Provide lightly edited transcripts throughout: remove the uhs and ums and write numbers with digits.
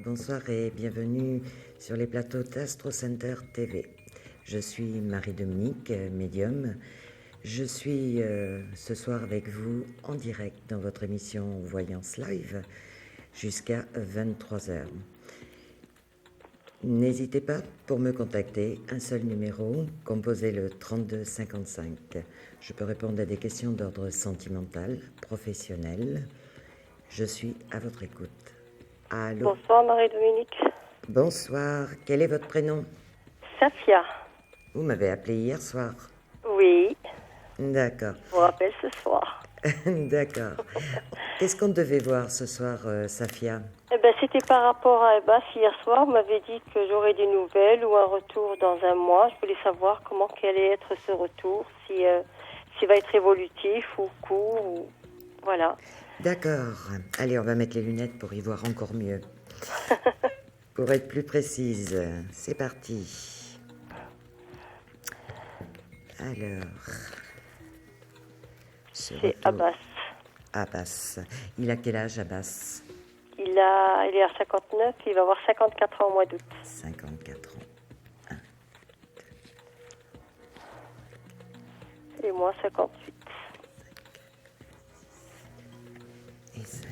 Bonsoir et bienvenue sur les plateaux d'Astro Center TV. Je suis Marie-Dominique, médium. Je suis ce soir avec vous en direct dans votre émission Voyance Live jusqu'à 23 heures. N'hésitez pas pour me contacter, un seul numéro, composez le 32 55. Je peux répondre à des questions d'ordre sentimental, professionnel. Je suis à votre écoute. Allô. Bonsoir Marie-Dominique. Bonsoir, quel est votre prénom? Safia. Vous m'avez appelé hier soir. Oui. D'accord. Je vous rappelle ce soir. D'accord. Qu'est-ce qu'on devait voir ce soir, Safia? C'était par rapport à Ebas. Hier soir, vous m'avez dit que j'aurais des nouvelles ou un retour dans un mois. Je voulais savoir comment allait être ce retour, s'il va être évolutif ou court, ou... voilà. D'accord. Allez, on va mettre les lunettes pour y voir encore mieux. Pour être plus précise, c'est parti. Alors... C'est Abbas. Abbas. Il a quel âge, Abbas? Il est à 59, il va avoir 54 ans au mois d'août. 54 ans. 1. Et moi, 58. Et 7.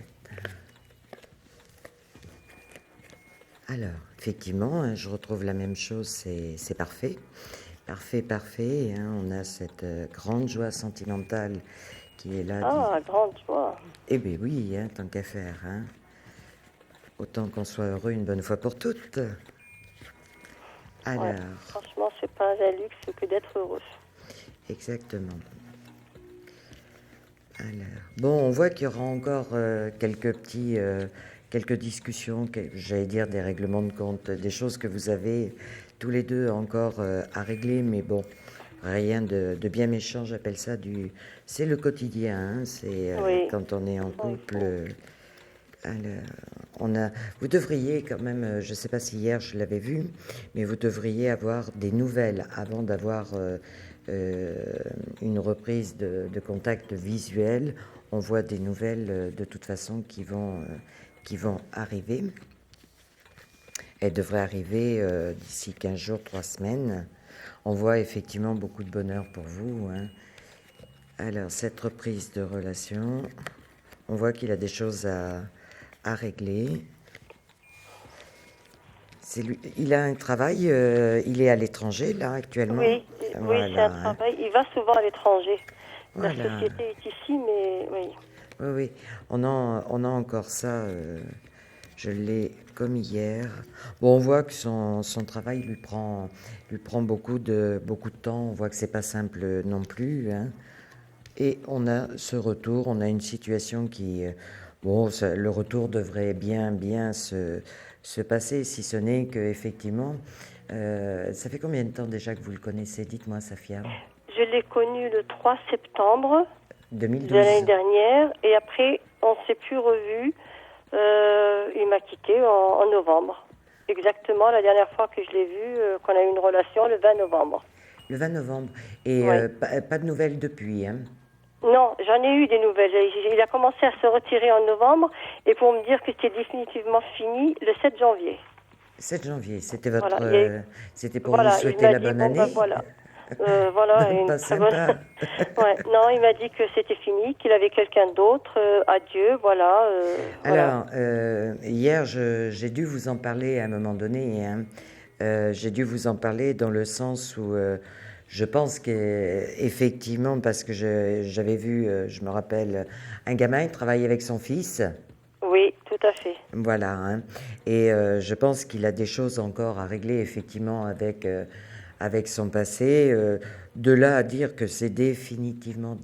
Alors, effectivement, je retrouve la même chose, c'est parfait. Parfait. Hein, on a cette grande joie sentimentale qui est là. Ah, grande joie. Eh bien oui, hein, tant qu'à faire. Hein. Autant qu'on soit heureux une bonne fois pour toutes. Alors. Ouais, franchement, c'est pas un luxe que d'être heureux. Exactement. Alors, bon, on voit qu'il y aura encore quelques discussions, j'allais dire des règlements de compte, des choses que vous avez tous les deux encore à régler, mais bon, rien de bien méchant, j'appelle ça c'est le quotidien, hein, c'est oui. Quand on est en couple. Alors, vous devriez quand même, je ne sais pas si hier je l'avais vu, mais vous devriez avoir des nouvelles avant d'avoir une reprise de contact visuel. On voit des nouvelles de toute façon qui vont arriver. Elles devraient arriver d'ici 15 jours, 3 semaines. On voit effectivement beaucoup de bonheur pour vous. Hein. Alors, cette reprise de relation, on voit qu'il a des choses à régler. Il a un travail, il est à l'étranger, là, actuellement. Oui, voilà, c'est un travail. Il va souvent à l'étranger. Voilà. La société est ici, mais oui. Oui. On a encore ça, je l'ai comme hier. Bon, on voit que son travail lui prend beaucoup de temps. On voit que c'est pas simple non plus. Hein. Et on a ce retour, on a une situation qui... le retour devrait bien se passer, si ce n'est qu'effectivement... ça fait combien de temps déjà que vous le connaissez? Dites-moi, Safia. Je l'ai connu le 3 septembre 2012. De l'année dernière. Et après, on ne s'est plus revus. Il m'a quitté en novembre. Exactement, la dernière fois que je l'ai vu, qu'on a eu une relation, le 20 novembre. Le 20 novembre. Et oui. Pas de nouvelles depuis, hein? Non, j'en ai eu des nouvelles. Il a commencé à se retirer en novembre et pour me dire que c'était définitivement fini le 7 janvier. 7 janvier, c'était votre... Voilà, c'était pour vous souhaiter la bonne année. Voilà, une pas très bonne... ouais, non, il m'a dit que c'était fini, qu'il avait quelqu'un d'autre. Adieu, voilà. Alors, hier, j'ai dû vous en parler à un moment donné. Hein. J'ai dû vous en parler dans le sens où je pense qu'effectivement, parce que j'avais vu, je me rappelle, un gamin, il travaillait avec son fils. Oui, tout à fait. Voilà. Hein. Et je pense qu'il a des choses encore à régler, effectivement, avec son passé. De là à dire que c'est définitivement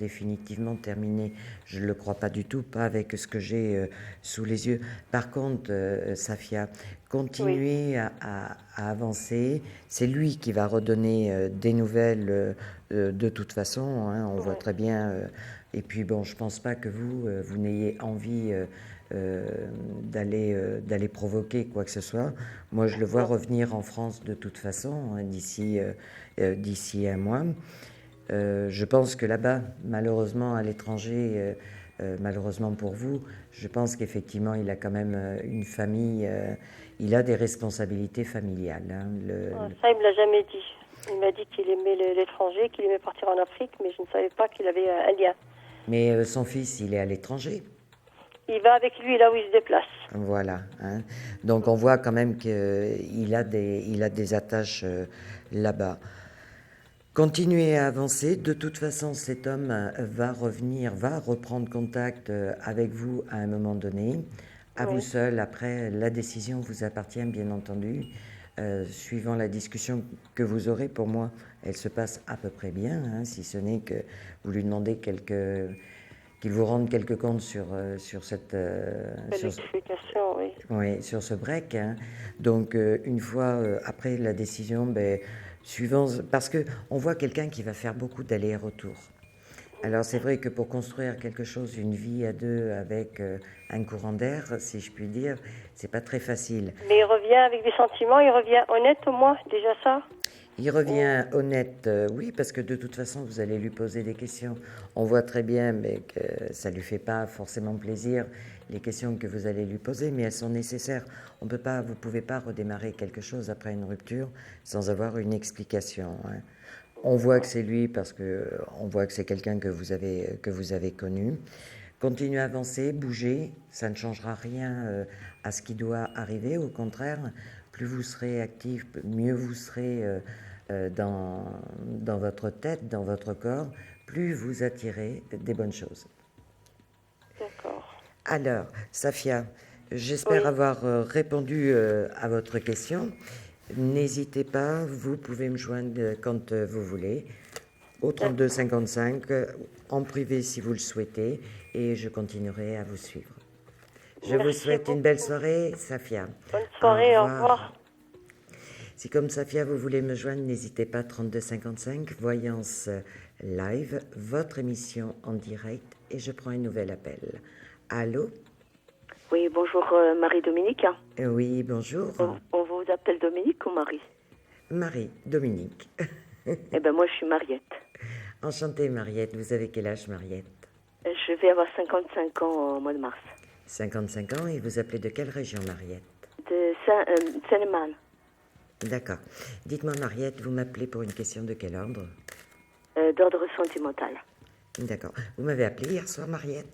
terminé, je ne le crois pas du tout, pas avec ce que j'ai sous les yeux. Par contre, Safia, continuez à avancer. C'est lui qui va redonner des nouvelles de toute façon. Hein, on voit très bien. Et puis bon, je ne pense pas que vous n'ayez envie d'aller provoquer quoi que ce soit. Moi, je le vois revenir en France de toute façon, hein, d'ici un mois. Je pense que là-bas, malheureusement, à l'étranger, malheureusement pour vous, je pense qu'effectivement, il a quand même une famille, il a des responsabilités familiales. Hein, Ça, il me l'a jamais dit. Il m'a dit qu'il aimait l'étranger, qu'il aimait partir en Afrique, mais je ne savais pas qu'il avait un lien. Mais son fils, il est à l'étranger. Il va avec lui là où il se déplace. Voilà. Hein. Donc on voit quand même qu'il a des attaches là-bas. Continuez à avancer. De toute façon, cet homme va reprendre contact avec vous à un moment donné. À vous seul. Après, la décision vous appartient, bien entendu. Suivant la discussion que vous aurez, pour moi, elle se passe à peu près bien, hein, si ce n'est que vous lui demandez qu'il vous rende quelques comptes sur cette L'explication, oui. oui, sur ce break. Hein. Donc, une fois après la décision, suivant, parce que on voit quelqu'un qui va faire beaucoup d'allers-retours. Alors, c'est vrai que pour construire quelque chose, une vie à deux avec un courant d'air, si je puis dire, c'est pas très facile. Mais il revient avec des sentiments, il revient honnête au moins, déjà ça. Il revient honnête, oui, parce que de toute façon, vous allez lui poser des questions. On voit très bien mais que ça ne lui fait pas forcément plaisir, les questions que vous allez lui poser, mais elles sont nécessaires. Vous ne pouvez pas redémarrer quelque chose après une rupture sans avoir une explication. Hein. On voit que c'est lui parce qu'on voit que c'est quelqu'un que vous avez connu. Continuez à avancer, bougez, ça ne changera rien à ce qui doit arriver. Au contraire, plus vous serez actif, mieux vous serez dans votre tête, dans votre corps, plus vous attirez des bonnes choses. D'accord. Alors, Safia, j'espère avoir répondu à votre question. N'hésitez pas, vous pouvez me joindre quand vous voulez, au 32 55, en privé si vous le souhaitez, et je continuerai à vous suivre. Je vous souhaite une belle soirée, Safia. Bonne soirée, au revoir. Si comme Safia, vous voulez me joindre, n'hésitez pas, 32 55, Voyance Live, votre émission en direct, et je prends un nouvel appel. Allô? Oui, bonjour Marie-Dominique. Oui, bonjour. On vous appelle Dominique ou Marie? Marie-Dominique. Eh bien, moi, je suis Mariette. Enchantée, Mariette. Vous avez quel âge, Mariette? Je vais avoir 55 ans au mois de mars. 55 ans, et vous appelez de quelle région, Mariette? De Seine-et-Marne. D'accord. Dites-moi, Mariette, vous m'appelez pour une question de quel ordre? D'ordre sentimental. D'accord. Vous m'avez appelé hier soir, Mariette?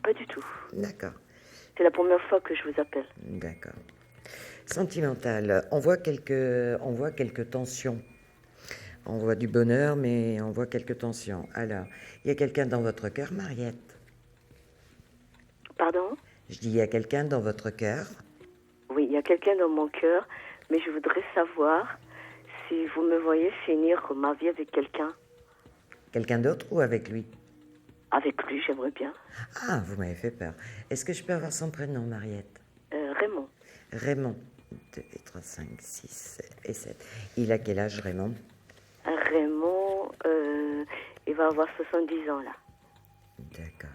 Pas du tout. D'accord. C'est la première fois que je vous appelle. D'accord. Sentimental. On voit quelques tensions. On voit du bonheur, mais on voit quelques tensions. Alors, il y a quelqu'un dans votre cœur, Mariette? Pardon? Je dis, il y a quelqu'un dans votre cœur? Oui, il y a quelqu'un dans mon cœur, mais je voudrais savoir si vous me voyez finir ma vie avec quelqu'un. Quelqu'un d'autre ou avec lui? Avec lui, j'aimerais bien. Ah, vous m'avez fait peur. Est-ce que je peux avoir son prénom, Mariette? Raymond. Raymond. 2, 3, 5, 6 et 7. Il a quel âge, Raymond? Raymond, il va avoir 70 ans, là. D'accord.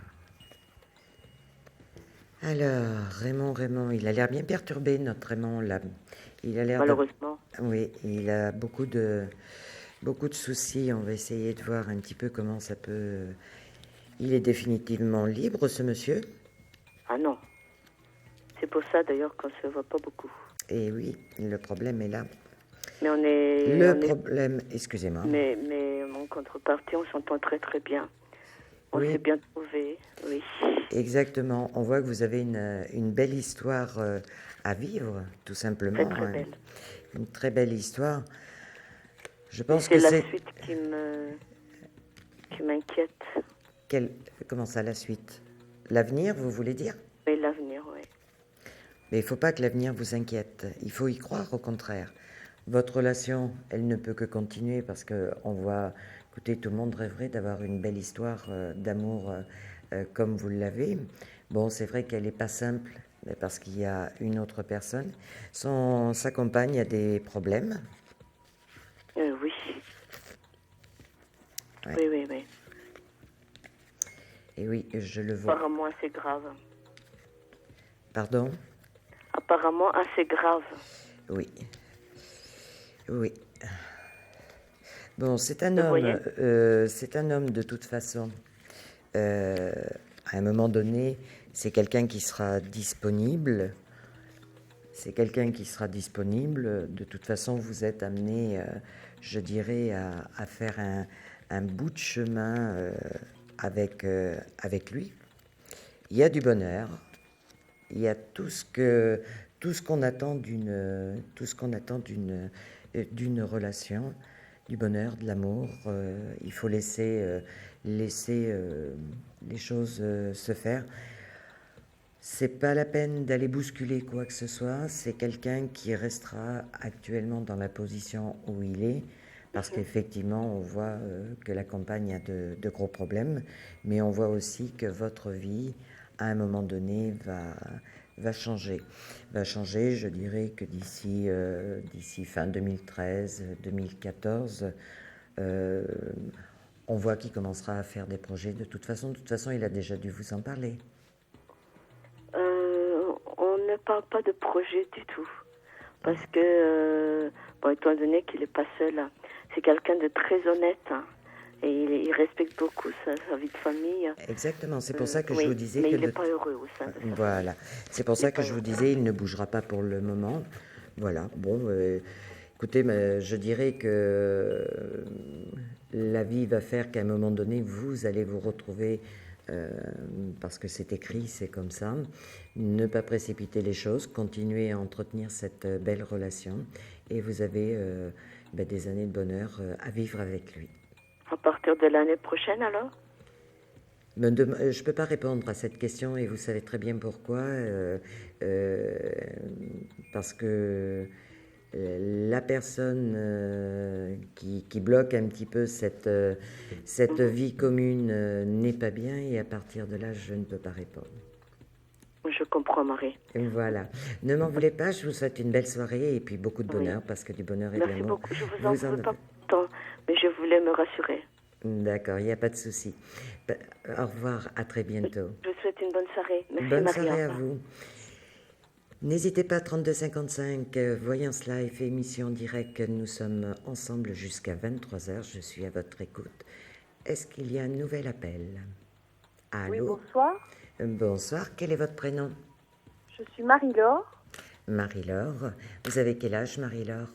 Alors, Raymond, il a l'air bien perturbé, notre Raymond, là. Il a l'air malheureusement. Oui, il a beaucoup de soucis. On va essayer de voir un petit peu comment ça peut... Il est définitivement libre, ce monsieur? Ah non. C'est pour ça, d'ailleurs, qu'on ne se voit pas beaucoup. Eh oui, le problème est là. Mais on est... problème, excusez-moi. Mais en contrepartie, on s'entend très très bien. On s'est bien trouvé, oui. Exactement. On voit que vous avez une belle histoire à vivre, tout simplement. Très belle. Une très belle histoire. Je pense que c'est... la suite qui m'inquiète. Comment ça, la suite? L'avenir, vous voulez dire? Oui, l'avenir, oui. Mais il ne faut pas que l'avenir vous inquiète. Il faut y croire, au contraire. Votre relation, elle ne peut que continuer parce qu'on voit... Écoutez, tout le monde rêverait d'avoir une belle histoire d'amour comme vous l'avez. Bon, c'est vrai qu'elle n'est pas simple parce qu'il y a une autre personne. Sa compagne a des problèmes. Oui. Ouais. Oui. Et oui, je le vois. Apparemment assez grave. Pardon? Apparemment assez grave. Oui. Bon, c'est un homme de toute façon à un moment donné, c'est quelqu'un qui sera disponible. C'est quelqu'un qui sera disponible. De toute façon, vous êtes amené, je dirais, à faire un bout de chemin avec lui. Il y a du bonheur. Il y a tout ce qu'on attend d'une relation, du bonheur, de l'amour. Il faut laisser les choses se faire. C'est pas la peine d'aller bousculer quoi que ce soit. C'est quelqu'un qui restera actuellement dans la position où il est, parce qu'effectivement, on voit que la compagne a de gros problèmes, mais on voit aussi que votre vie, à un moment donné, va changer. Va changer, je dirais que d'ici fin 2013, 2014, on voit qu'il commencera à faire des projets. De toute façon, il a déjà dû vous en parler. On ne parle pas de projet du tout. Parce que, étant donné qu'il n'est pas seul, c'est quelqu'un de très honnête. Hein, et il respecte beaucoup sa vie de famille. Exactement, c'est pour ça que je vous disais mais que... il n'est pas heureux au sein de ça. Voilà, c'est pour ça que je vous disais, il ne bougera pas pour le moment. Voilà, bon, écoutez, je dirais que la vie va faire qu'à un moment donné, vous allez vous retrouver, parce que c'est écrit, c'est comme ça. Ne pas précipiter les choses, continuer à entretenir cette belle relation, et vous avez des années de bonheur à vivre avec lui. À partir de l'année prochaine, alors ? Je ne peux pas répondre à cette question, et vous savez très bien pourquoi. Parce que la personne qui bloque un petit peu cette vie commune n'est pas bien, et à partir de là, je ne peux pas répondre. Je comprends, Marie. Voilà. Ne m'en voulez pas, je vous souhaite une belle soirée et puis beaucoup de bonheur, parce que du bonheur et de l'amour... Merci beaucoup, je vous en veux pas tant, mais je voulais me rassurer. D'accord, il n'y a pas de souci. Au revoir, à très bientôt. Je vous souhaite une bonne soirée. Merci, bonne Marie. Soirée à vous. N'hésitez pas, 3255, Voyance Live, émission directe. Nous sommes ensemble jusqu'à 23h. Je suis à votre écoute. Est-ce qu'il y a un nouvel appel? Allô? Oui, bonsoir. Bonsoir, quel est votre prénom? Je suis Marie-Laure. Marie-Laure. Vous avez quel âge, Marie-Laure?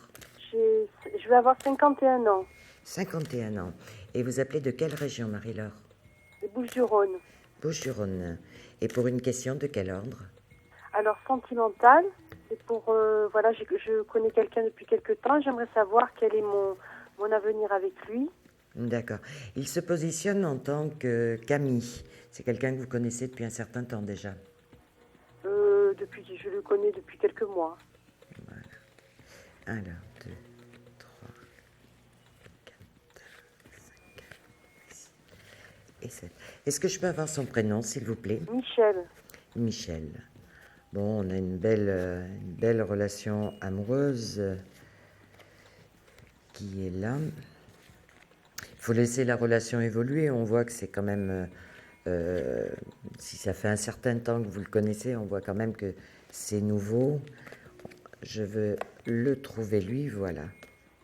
Je vais avoir 51 ans. 51 ans. Et vous appelez de quelle région, Marie-Laure? Les Bouches-du-Rhône. Bouches-du-Rhône. Et pour une question de quel ordre? Alors, sentimentale, c'est pour... je connais quelqu'un depuis quelque temps. J'aimerais savoir quel est mon avenir avec lui. D'accord. Il se positionne en tant que Camille. C'est quelqu'un que vous connaissez depuis un certain temps déjà. Je le connais depuis quelques mois. Voilà. Alors, 2, 3, 4, 5, 6 et 7. Est-ce que je peux avoir son prénom, s'il vous plaît? Michel. Michel. Bon, on a une belle relation amoureuse qui est là. Il faut laisser la relation évoluer. On voit que c'est quand même... si ça fait un certain temps que vous le connaissez, on voit quand même que c'est nouveau. Je veux le trouver, lui, voilà.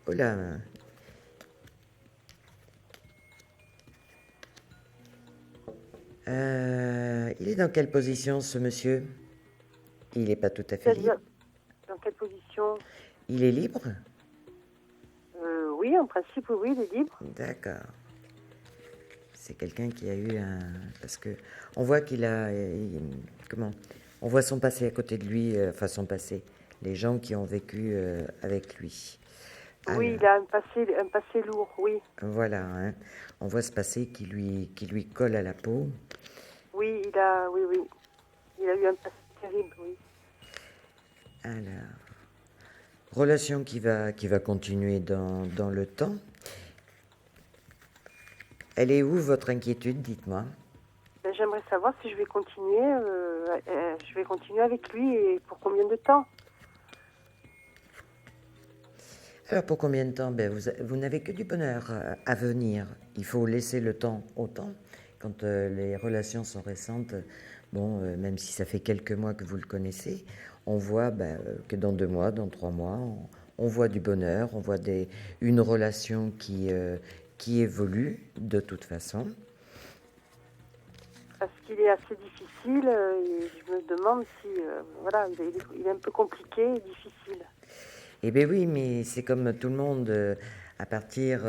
Oh là! Il est dans quelle position, ce monsieur? Il n'est pas tout à fait libre. Dans quelle position? Il est libre? Oui, en principe, oui, il est libre. D'accord. C'est quelqu'un qui a eu un... Parce que on voit qu'il a... Comment? On voit son passé à côté de lui, enfin son passé. Les gens qui ont vécu avec lui. Oui, alors, il a un passé lourd, oui. Voilà, hein. On voit ce passé qui lui colle à la peau. Oui, il a eu un passé terrible, oui. Alors, relation qui va continuer dans le temps. Elle est où, votre inquiétude, dites-moi? J'aimerais savoir si je vais continuer avec lui, et pour combien de temps? Alors, pour combien de temps? Vous n'avez que du bonheur à venir. Il faut laisser le temps au temps. Quand les relations sont récentes, même si ça fait quelques mois que vous le connaissez, on voit que dans 2 mois, dans 3 mois, on voit du bonheur, on voit une relation qui évolue de toute façon. parce qu'il est assez difficile et je me demande si, voilà, il est un peu compliqué et difficile. Eh bien oui, mais c'est comme tout le monde, à partir,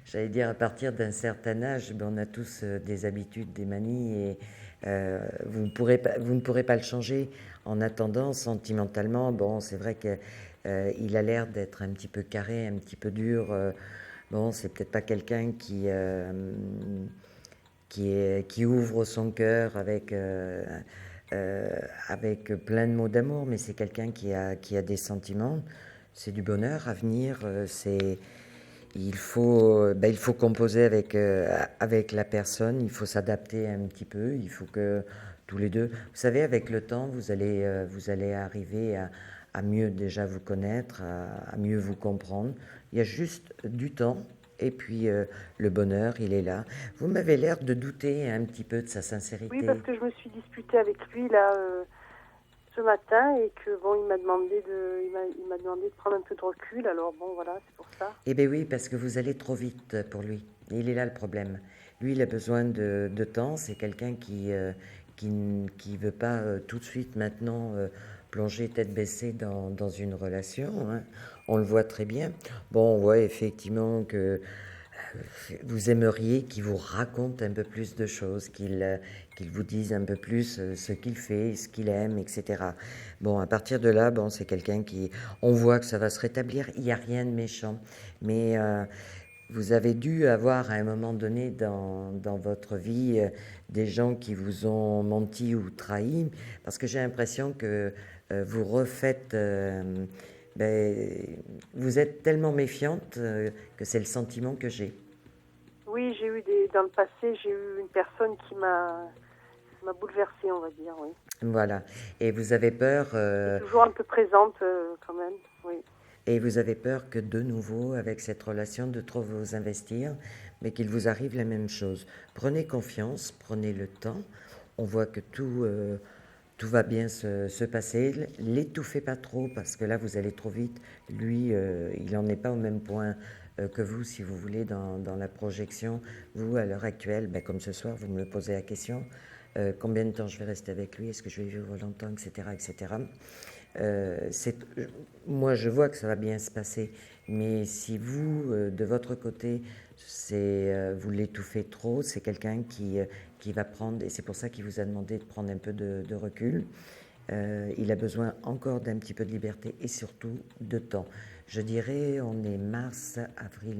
j'allais dire, à partir d'un certain âge, ben, on a tous des habitudes, des manies, et vous ne pourrez pas le changer. En attendant, sentimentalement, bon, c'est vrai que il a l'air d'être un petit peu carré, un petit peu dur. Bon, c'est peut-être pas quelqu'un qui ouvre son cœur avec plein de mots d'amour, mais c'est quelqu'un qui a des sentiments. C'est du bonheur à venir. Il faut composer avec la personne. Il faut s'adapter un petit peu. Il faut que tous les deux, vous savez, avec le temps, vous allez arriver à mieux déjà vous connaître, à mieux vous comprendre. Il y a juste du temps. Et puis le bonheur, il est là. Vous m'avez l'air de douter un petit peu de sa sincérité. Oui, parce que je me suis disputée avec lui là ce matin et que bon, il m'a demandé de prendre un peu de recul. Alors bon, voilà, c'est pour ça. Eh bien oui, parce que vous allez trop vite pour lui. Il est là le problème. Lui, il a besoin de temps. C'est quelqu'un qui veut pas tout de suite maintenant plonger tête baissée dans une relation. Hein. On le voit très bien. Bon, on voit effectivement que vous aimeriez qu'il vous raconte un peu plus de choses, qu'il vous dise un peu plus ce qu'il fait, ce qu'il aime, etc. Bon, à partir de là, bon, c'est quelqu'un qui... On voit que ça va se rétablir. Il n'y a rien de méchant. Mais vous avez dû avoir à un moment donné dans votre vie des gens qui vous ont menti ou trahi, parce que j'ai l'impression que vous refaites... vous êtes tellement méfiante que c'est le sentiment que j'ai. Oui, dans le passé, j'ai eu une personne qui m'a bouleversée, on va dire, oui. Voilà. Et vous avez peur... toujours un peu présente quand même, oui. Et vous avez peur que de nouveau, avec cette relation, de trop vous investir, mais qu'il vous arrive la même chose. Prenez confiance, prenez le temps. On voit que tout va bien se passer. L'étouffez pas trop, parce que là, vous allez trop vite. Lui, il n'en est pas au même point que vous, si vous voulez, dans la projection. Vous, à l'heure actuelle, comme ce soir, vous me posez la question, combien de temps je vais rester avec lui, est-ce que je vais vivre longtemps, etc., etc. Moi, je vois que ça va bien se passer, mais si vous, de votre côté, vous l'étouffez trop, c'est quelqu'un qui va prendre, et c'est pour ça qu'il vous a demandé de prendre un peu de recul. Il a besoin encore d'un petit peu de liberté et surtout de temps. Je dirais, on est mars, avril,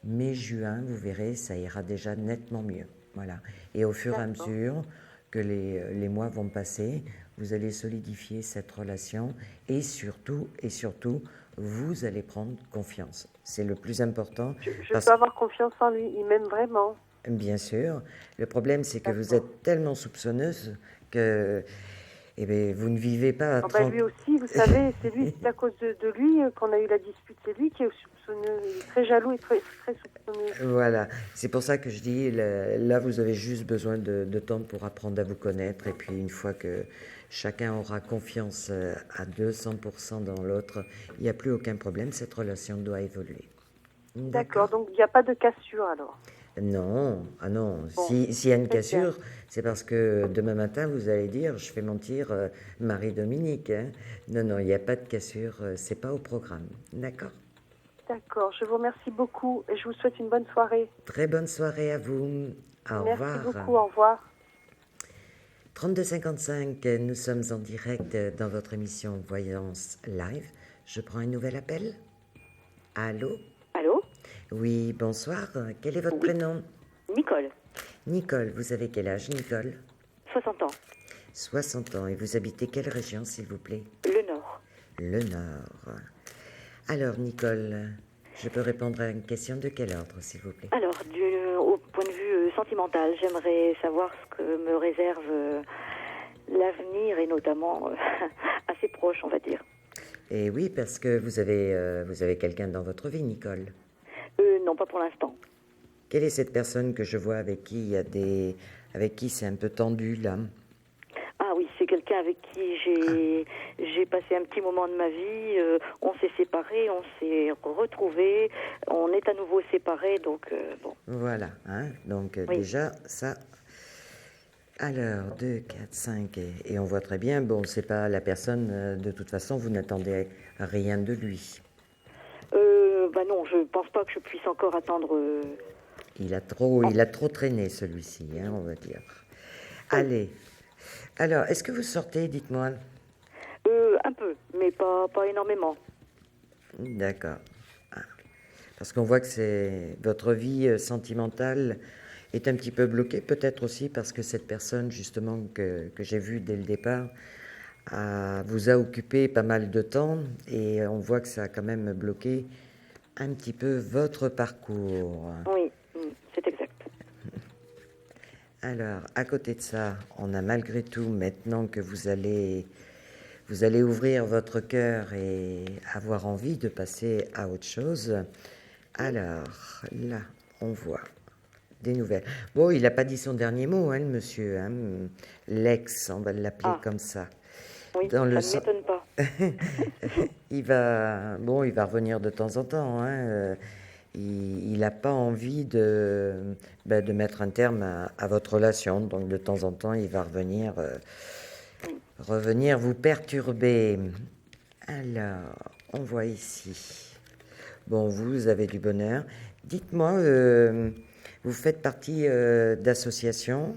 mai, juin, vous verrez, ça ira déjà nettement mieux. Voilà. Et au fur et à mesure que les mois vont passer, vous allez solidifier cette relation et surtout, vous allez prendre confiance. C'est le plus important. Je peux avoir confiance en lui, il m'aime vraiment. Bien sûr. Le problème, c'est que vous êtes tellement soupçonneuse que vous ne vivez pas... Lui aussi, vous savez, c'est à cause de lui qu'on a eu la dispute. C'est lui qui est soupçonneux. Il est très jaloux et très, très soupçonneux. Voilà. C'est pour ça que je dis, là, vous avez juste besoin de temps pour apprendre à vous connaître. Et puis, une fois que chacun aura confiance à 200% dans l'autre, il n'y a plus aucun problème. Cette relation doit évoluer. D'accord. Donc, il n'y a pas de cassure, alors? Non, non. Bon, S'il y a une cassure, c'est parce que demain matin, vous allez dire, je fais mentir Marie-Dominique. Hein. Non, il n'y a pas de cassure, c'est pas au programme. D'accord? D'accord, je vous remercie beaucoup et je vous souhaite une bonne soirée. Très bonne soirée à vous. Au revoir. Merci beaucoup, au revoir. 3255, nous sommes en direct dans votre émission Voyance Live. Je prends un nouvel appel. Allô? Allô? Oui, bonsoir. Quel est votre prénom? Nicole. Nicole, vous avez quel âge, Nicole? 60 ans. 60 ans. Et vous habitez quelle région, s'il vous plaît? Le Nord. Le Nord. Alors, Nicole, je peux répondre à une question de quel ordre, s'il vous plaît? Alors, au point de vue sentimental, j'aimerais savoir ce que me réserve l'avenir et notamment assez proche, on va dire. Et oui, parce que vous avez quelqu'un dans votre vie, Nicole. Non, pas pour l'instant. Quelle est cette personne que je vois avec qui c'est un peu tendu, là? Ah oui, c'est quelqu'un avec qui j'ai passé un petit moment de ma vie. On s'est séparés, on s'est retrouvés, on est à nouveau séparés, donc bon. Voilà, hein. Donc oui. déjà, ça, Alors, 2, 4, 5, et on voit très bien, bon, c'est pas la personne, de toute façon, vous n'attendez rien de lui. Bah non, je pense pas que je puisse encore attendre. Il a trop traîné, celui-ci, hein, on va dire. Allez. Alors, est-ce que vous sortez, dites-moi? Un peu, mais pas énormément. D'accord. Ah. Parce qu'on voit que votre vie sentimentale est un petit peu bloquée, peut-être aussi parce que cette personne, justement, que j'ai vue dès le départ, vous a occupé pas mal de temps, et on voit que ça a quand même bloqué un petit peu votre parcours. Oui, c'est exact. Alors, à côté de ça, on a malgré tout, maintenant que vous allez ouvrir votre cœur et avoir envie de passer à autre chose. Alors, là, on voit des nouvelles. Bon, il n'a pas dit son dernier mot, hein, le monsieur, hein, l'ex, on va l'appeler comme ça. Oui, ça ne m'étonne pas. Il va revenir de temps en temps, hein. Il n'a pas envie de mettre un terme à votre relation, donc de temps en temps, il va revenir vous perturber. Alors, on voit ici. Bon, vous avez du bonheur. Dites-moi, vous faites partie d'associations?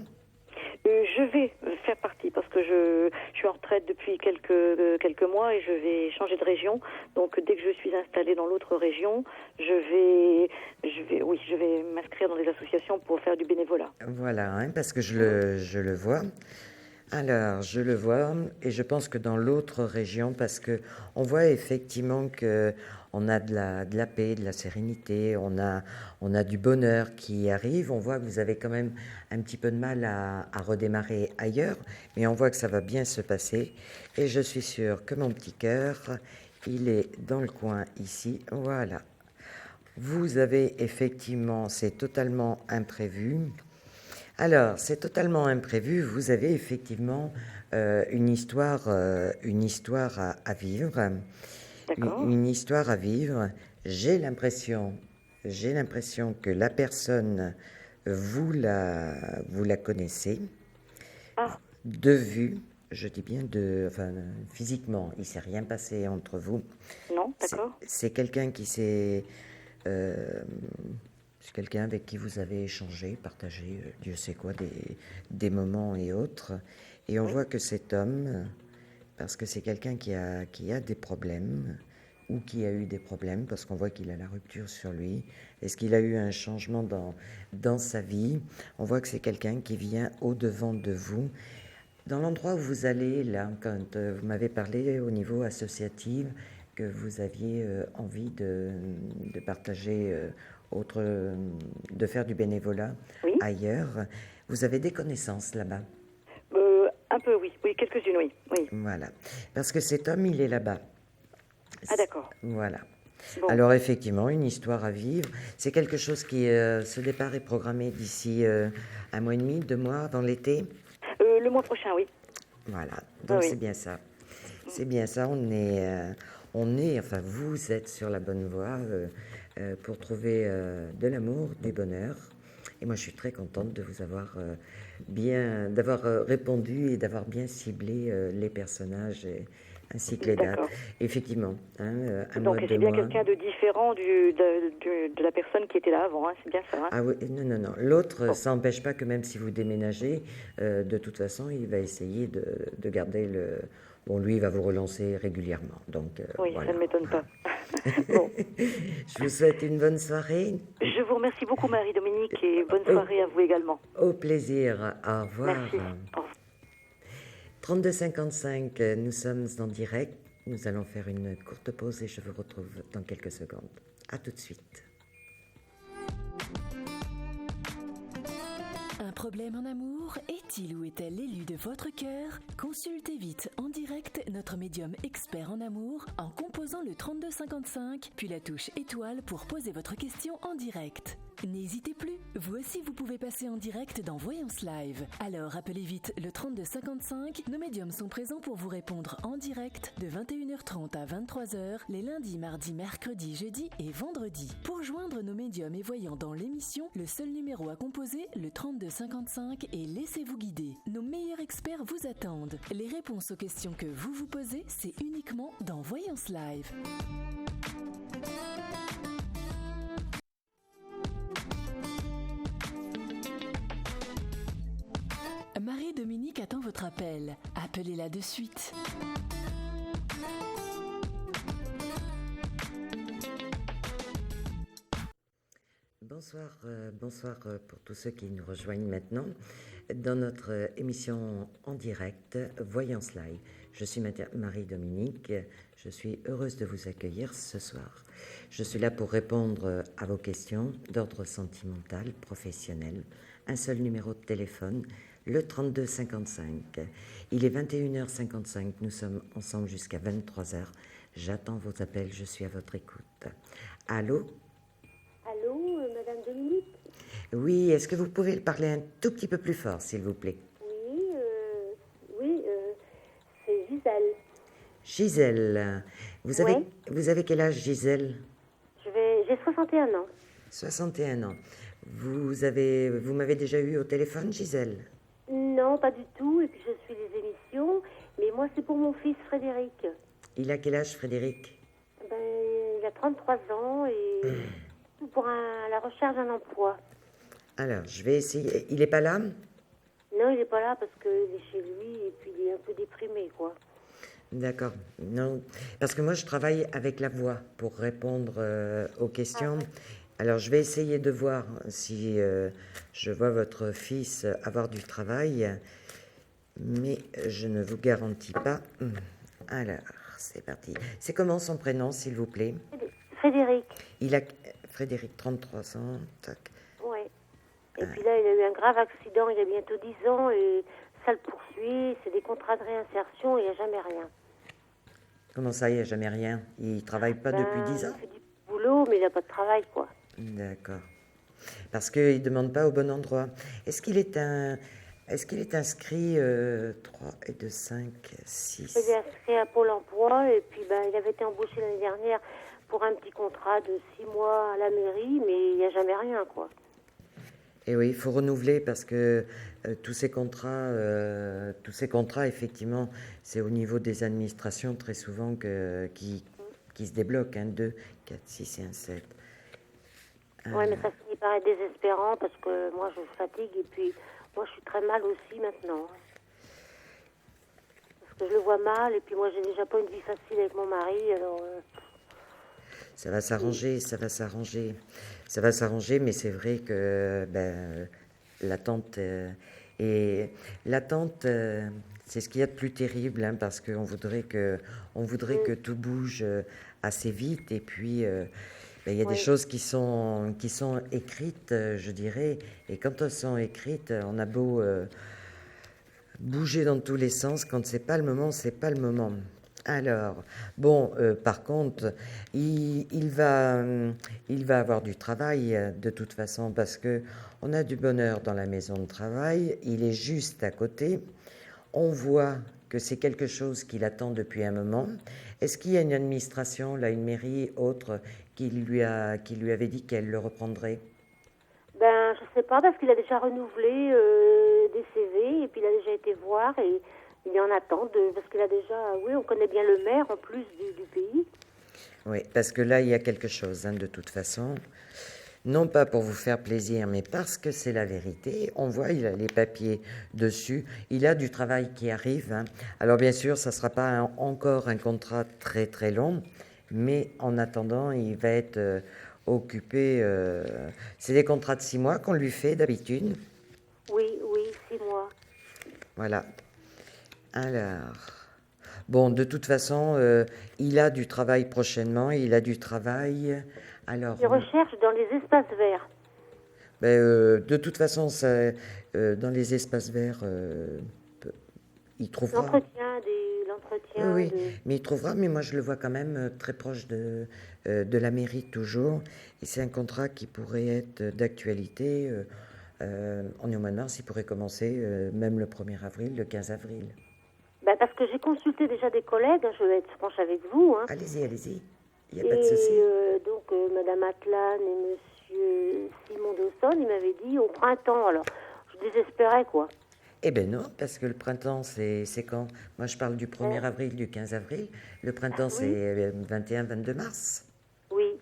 Je vais faire partie parce que je suis en retraite depuis quelques mois et je vais changer de région. Donc dès que je suis installée dans l'autre région, je vais m'inscrire dans des associations pour faire du bénévolat. Voilà, hein, parce que je le vois. Alors, je le vois, et je pense que dans l'autre région, parce que on voit effectivement que on a de la paix, de la sérénité, on a du bonheur qui arrive. On voit que vous avez quand même un petit peu de mal à redémarrer ailleurs, mais on voit que ça va bien se passer. Et je suis sûre que mon petit cœur, il est dans le coin ici. Voilà. Vous avez effectivement, c'est totalement imprévu. Alors, c'est totalement imprévu. Vous avez effectivement une histoire à vivre. Une histoire à vivre. J'ai l'impression que la personne, vous la connaissez. De vue, je dis bien physiquement, il ne s'est rien passé entre vous. Non, d'accord. C'est quelqu'un qui c'est quelqu'un avec qui vous avez échangé, partagé, Dieu sait quoi, des moments et autres. Et on voit que cet homme, parce que c'est quelqu'un qui a des problèmes, ou qui a eu des problèmes, parce qu'on voit qu'il a la rupture sur lui. Est-ce qu'il a eu un changement dans sa vie? On voit que c'est quelqu'un qui vient au-devant de vous. Dans l'endroit où vous allez, là, quand vous m'avez parlé au niveau associatif, que vous aviez envie de partager de faire du bénévolat ailleurs. Vous avez des connaissances là-bas? Un peu, oui, quelques-unes, oui. Voilà, parce que cet homme, il est là-bas. Ah, d'accord. Voilà. Bon. Alors, effectivement, une histoire à vivre. C'est quelque chose qui, ce départ est programmé d'ici 1 mois et demi, 2 mois, avant l'été? Le mois prochain, oui. Voilà, donc c'est bien ça. C'est bien ça, enfin, vous êtes sur la bonne voie pour trouver de l'amour, du bonheur. Et moi, je suis très contente de vous avoir d'avoir répondu et d'avoir bien ciblé les personnages ainsi que les dates. Effectivement, hein, donc c'est bien quelqu'un de différent de la personne qui était là avant, hein, c'est bien ça. Hein. Ah oui, non. L'autre, ça n'empêche pas que même si vous déménagez, de toute façon, il va essayer de garder le... Bon, lui, il va vous relancer régulièrement. Donc, oui, voilà. Ça ne m'étonne pas. Bon. Je vous souhaite une bonne soirée. Je vous remercie beaucoup, Marie-Dominique, et bonne soirée à vous également. Au plaisir. Au revoir. Merci. Au revoir. 32-55, nous sommes en direct. Nous allons faire une courte pause et je vous retrouve dans quelques secondes. À tout de suite. Un problème en amour? Est-il ou est-elle l'élu de votre cœur? Consultez vite en direct notre médium expert en amour en composant le 3255 puis la touche étoile pour poser votre question en direct. N'hésitez plus, vous aussi vous pouvez passer en direct dans Voyance Live. Alors appelez vite le 3255, nos médiums sont présents pour vous répondre en direct de 21h30 à 23h les lundis, mardis, mercredis, jeudis et vendredis. Pour joindre nos médiums et voyants dans l'émission, le seul numéro à composer, le 3255. 3255 et laissez-vous guider. Nos meilleurs experts vous attendent. Les réponses aux questions que vous vous posez, c'est uniquement dans Voyance Live. Marie-Dominique attend votre appel. Appelez-la de suite. Bonsoir pour tous ceux qui nous rejoignent maintenant dans notre émission en direct Voyance Live. Je suis Marie-Dominique, je suis heureuse de vous accueillir ce soir. Je suis là pour répondre à vos questions d'ordre sentimental, professionnel. Un seul numéro de téléphone, le 3255. Il est 21h55, nous sommes ensemble jusqu'à 23h. J'attends vos appels, je suis à votre écoute. Allô ? Allô, Madame Dominique? Oui, est-ce que vous pouvez parler un tout petit peu plus fort, s'il vous plaît? Oui, c'est Gisèle. Gisèle, vous avez quel âge, Gisèle? J'ai 61 ans. 61 ans. Vous m'avez déjà eu au téléphone, Gisèle? Non, pas du tout, et puis je suis les émissions, mais moi c'est pour mon fils Frédéric. Il a quel âge, Frédéric? Il a 33 ans et pour la recherche d'un emploi. Alors, je vais essayer. Il n'est pas là? Non, il n'est pas là parce qu'il est chez lui et puis il est un peu déprimé, quoi. D'accord. Non, parce que moi, je travaille avec la voix pour répondre aux questions. Alors, je vais essayer de voir si je vois votre fils avoir du travail, mais je ne vous garantis pas. Alors, c'est parti. C'est comment son prénom, s'il vous plaît? Frédéric. Il a Frédéric, 33 ans. Tac. Oui. Et puis là, il a eu un grave accident il y a bientôt 10 ans et ça le poursuit. C'est des contrats de réinsertion et il n'y a jamais rien. Comment ça, il n'y a jamais rien? Il ne travaille pas depuis 10 ans? Il fait du boulot, mais il n'a pas de travail, quoi. D'accord. Parce qu'il ne demande pas au bon endroit. Est-ce qu'il est inscrit 3 et 2, 5, 6? Il est inscrit à Pôle emploi et puis il avait été embauché l'année dernière pour un petit contrat de 6 mois à la mairie, mais il n'y a jamais rien, quoi. Et oui, il faut renouveler parce que tous ces contrats, effectivement, c'est au niveau des administrations très souvent qui se débloquent. 1, 2, 4, 6 et 1, 7. Oui, mais ça finit par être désespérant parce que moi, je fatigue et puis moi, je suis très mal aussi maintenant. Parce que je le vois mal et puis moi, j'ai déjà pas une vie facile avec mon mari, alors... Ça va s'arranger, mais c'est vrai que l'attente c'est ce qu'il y a de plus terrible, parce qu'on voudrait que tout bouge assez vite, et puis il y a des choses qui sont écrites, je dirais, et quand elles sont écrites, on a beau bouger dans tous les sens, quand c'est pas le moment, c'est pas le moment. Alors, par contre, il va avoir du travail de toute façon parce que on a du bonheur dans la maison de travail. Il est juste à côté. On voit que c'est quelque chose qu'il attend depuis un moment. Est-ce qu'il y a une administration, là, une mairie, autre, qui lui avait dit qu'elle le reprendrait? Je sais pas parce qu'il a déjà renouvelé des CV et puis il a déjà été voir et il est en attente parce qu'il a déjà... Oui, on connaît bien le maire en plus du pays. Oui, parce que là, il y a quelque chose, de toute façon. Non pas pour vous faire plaisir, mais parce que c'est la vérité. On voit, il a les papiers dessus. Il a du travail qui arrive. Alors, bien sûr, ça ne sera pas encore un contrat très, très long. Mais en attendant, il va être occupé. C'est des contrats de 6 mois qu'on lui fait d'habitude. Oui, 6 mois. Voilà. Alors, de toute façon, il a du travail prochainement. Il a du travail. Alors, il recherche dans les espaces verts. De toute façon, dans les espaces verts, il trouvera. L'entretien. Oui, mais il trouvera. Mais moi, je le vois quand même très proche de la mairie toujours. Et c'est un contrat qui pourrait être d'actualité. On est au mois de mars, il pourrait commencer même le 1er avril, le 15 avril. Parce que j'ai consulté déjà des collègues, je vais être franche avec vous. Allez-y, il n'y a pas de souci. Donc, Madame Atlan et Monsieur Simon Dawson, ils m'avaient dit au printemps. Alors, je désespérait, quoi. Eh bien non, parce que le printemps, c'est quand? Moi, je parle du 1er avril, du 15 avril. Le printemps, Oui. c'est 21-22 mars. Oui.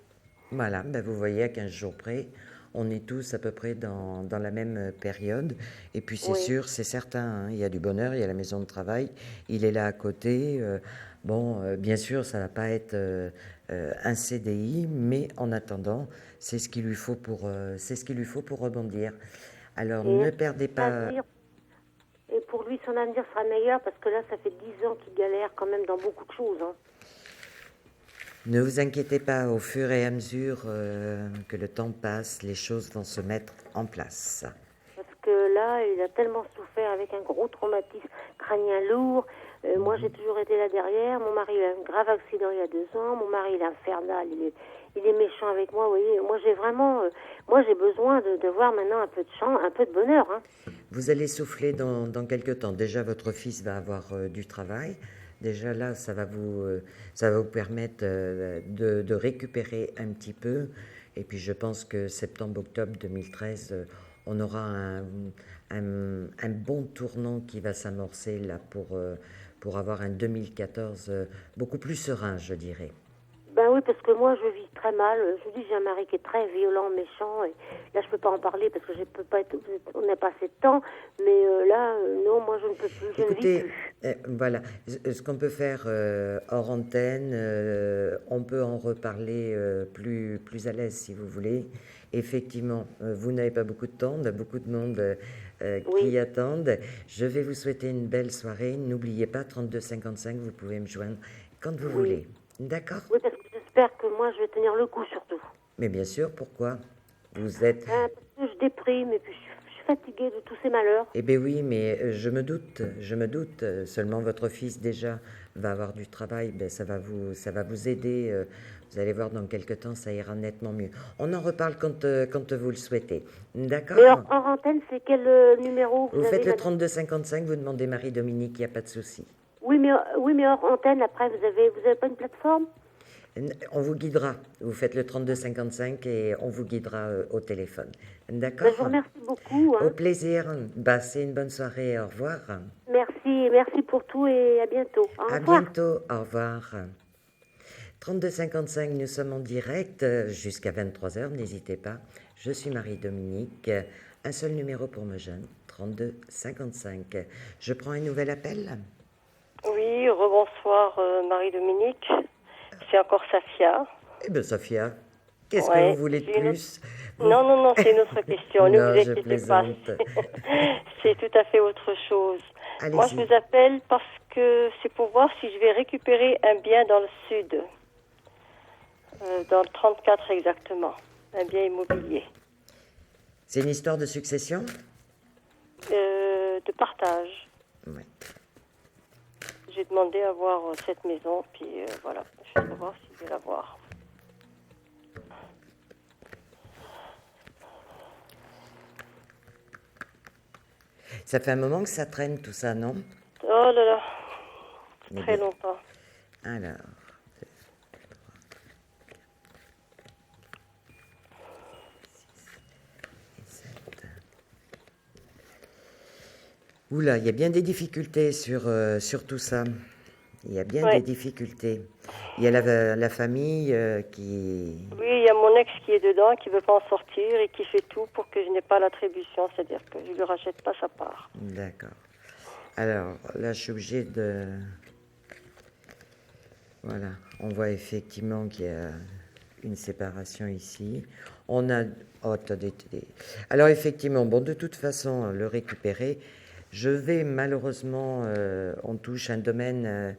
Voilà, ben vous voyez, à 15 jours près, on est tous à peu près dans la même période. Et puis c'est Oui. sûr, c'est certain, hein, il y a du bonheur, il y a la maison de travail, il est là à côté. Bien sûr, ça ne va pas être un CDI, mais en attendant, c'est ce qu'il lui faut pour rebondir. Alors, Et ne perdez pas... avenir- Et pour lui, son avenir sera meilleur parce que là, ça fait 10 ans qu'il galère quand même dans beaucoup de choses. Hein. Ne vous inquiétez pas, au fur et à mesure que le temps passe, les choses vont se mettre en place. Parce que là, il a tellement souffert avec un gros traumatisme crânien lourd. Moi, j'ai toujours été là derrière. Mon mari a eu un grave accident il y a 2 ans. Mon mari, il est infernal. Il est méchant avec moi. Vous voyez, moi, j'ai vraiment... moi, j'ai besoin de voir maintenant un peu de chance, un peu de bonheur. Hein. Vous allez souffler dans quelques temps. Déjà, votre fils va avoir du travail. Déjà là, ça va vous permettre de récupérer un petit peu. Et puis, je pense que septembre-octobre 2013, on aura un bon tournant qui va s'amorcer là pour avoir un 2014 beaucoup plus serein, je dirais. Ben oui, parce que moi, je vis très mal. Je vous dis, j'ai un mari qui est très violent, méchant. Et là, je peux pas en parler parce que je peux pas être... On n'a pas assez de temps. Mais là, non, moi, je ne peux plus. Je Écoutez, ne vis plus. voilà, ce qu'on peut faire hors antenne, on peut en reparler plus à l'aise si vous voulez. Effectivement, vous n'avez pas beaucoup de temps, on a beaucoup de monde qui attendent. Je vais vous souhaiter une belle soirée. N'oubliez pas, 3255, vous pouvez me joindre quand vous voulez. D'accord? Oui, parce que j'espère que moi, je vais tenir le coup, surtout. Mais bien sûr, pourquoi? Vous êtes... Parce que je déprime et puis je suis fatiguée de tous ces malheurs. Eh bien oui, mais je me doute. Seulement votre fils déjà va avoir du travail, ben ça va vous aider. Vous allez voir, dans quelques temps, ça ira nettement mieux. On en reparle quand vous le souhaitez. D'accord? Mais hors antenne, c'est quel numéro Vous faites le madame 3255, vous demandez Marie-Dominique, il n'y a pas de souci. Oui, mais hors antenne, après, vous avez pas une plateforme? On vous guidera. Vous faites le 3255 et on vous guidera au téléphone. D'accord? Ben, je vous remercie beaucoup. Hein. Au plaisir. Passez une bonne soirée. Au revoir. Merci pour tout et à bientôt. Au À revoir. bientôt. Au revoir. 3255, nous sommes en direct jusqu'à 23h. N'hésitez pas. Je suis Marie-Dominique. Un seul numéro pour me joindre. 3255. Je prends un nouvel appel. Oui, rebonsoir Marie-Dominique. C'est encore Safia. Eh bien, Sophia, qu'est-ce Ouais, que vous voulez de j'ai une plus? Non, c'est une autre question. Ne Non, vous je inquiétez pas. plaisante. C'est tout à fait autre chose. Allez-y. Moi, je vous appelle parce que c'est pour voir si je vais récupérer un bien dans le sud. Dans le 34 exactement. Un bien immobilier. C'est une histoire de succession? De partage. Oui. J'ai demandé à voir cette maison, puis voilà. Je vais savoir si je vais la voir. Ça fait un moment que ça traîne tout ça, non? Oh là là. Mais Très bien. longtemps. Alors. Oula, il y a bien des difficultés sur tout ça. Il y a bien Ouais. des difficultés. Il y a la famille qui... Oui, il y a mon ex qui est dedans, qui veut pas en sortir et qui fait tout pour que je n'ai pas l'attribution, c'est-à-dire que je lui rachète pas sa part. D'accord. Alors, là, je suis obligée de... Voilà, on voit effectivement qu'il y a une séparation ici. On a... Oh, attendez. Alors, effectivement, bon, de toute façon, le récupérer, je vais malheureusement... on touche un domaine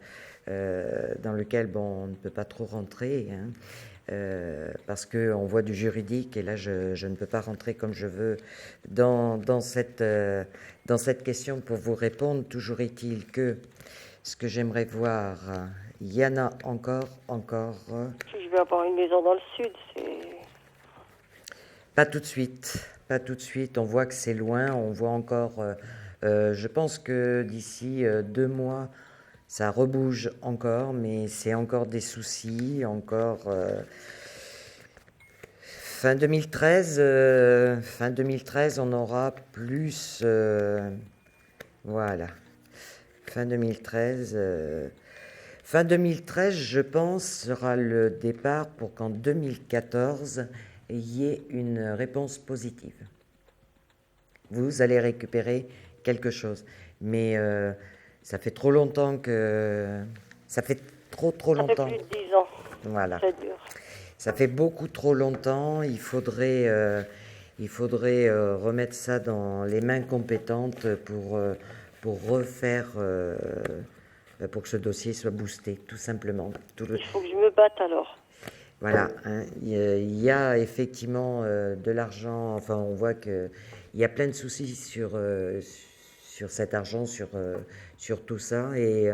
dans lequel, bon, on ne peut pas trop rentrer, hein, parce qu'on voit du juridique, et là, je ne peux pas rentrer comme je veux dans cette question pour vous répondre. Toujours est-il que ce que j'aimerais voir, il y en a encore. Si je vais avoir une maison dans le sud, c'est... Pas tout de suite. On voit que c'est loin. On voit encore. Je pense que d'ici 2 mois, ça rebouge encore, mais c'est encore des soucis, encore. Fin 2013, on aura plus... voilà. Fin 2013, je pense, sera le départ pour qu'en 2014, il y ait une réponse positive. Vous allez récupérer quelque chose. Mais ça fait trop longtemps que... Ça fait trop longtemps. Ça fait plus de 10 ans. Voilà. Ça dure. Ça fait beaucoup trop longtemps. Il faudrait remettre ça dans les mains compétentes pour refaire, pour que ce dossier soit boosté, tout simplement. Il faut que je me batte alors. Voilà. Hein. Il y a effectivement de l'argent. Enfin, on voit qu'il y a plein de soucis sur cet argent, sur tout ça. Et...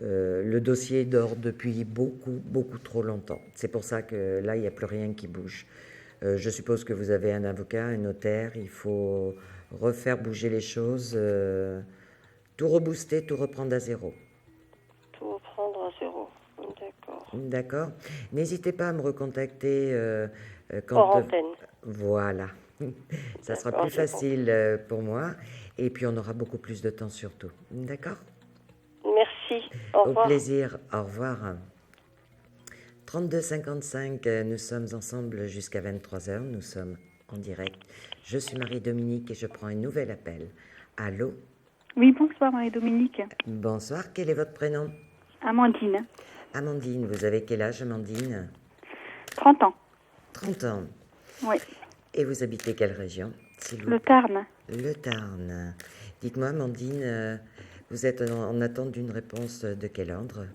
le dossier dort depuis beaucoup trop longtemps. C'est pour ça que là, il n'y a plus rien qui bouge. Je suppose que vous avez un avocat, un notaire. Il faut refaire bouger les choses, tout rebooster, tout reprendre à zéro. Tout reprendre à zéro. D'accord. D'accord. N'hésitez pas à me recontacter quand... Hors antenne. Voilà. Ça sera plus facile pour moi. Et puis, on aura beaucoup plus de temps surtout. D'accord ? Merci. Au revoir. Au plaisir. Au revoir. 32-55, nous sommes ensemble jusqu'à 23h. Nous sommes en direct. Je suis Marie-Dominique et je prends un nouvel appel. Allô? Oui, bonsoir Marie-Dominique. Bonsoir. Quel est votre prénom? Amandine. Amandine, vous avez quel âge, Amandine? 30 ans. 30 ans. Oui. Et vous habitez quelle région, s'il vous Le plaît? Tarn. Le Tarn. Dites-moi, Amandine... vous êtes en attente d'une réponse de quel ordre?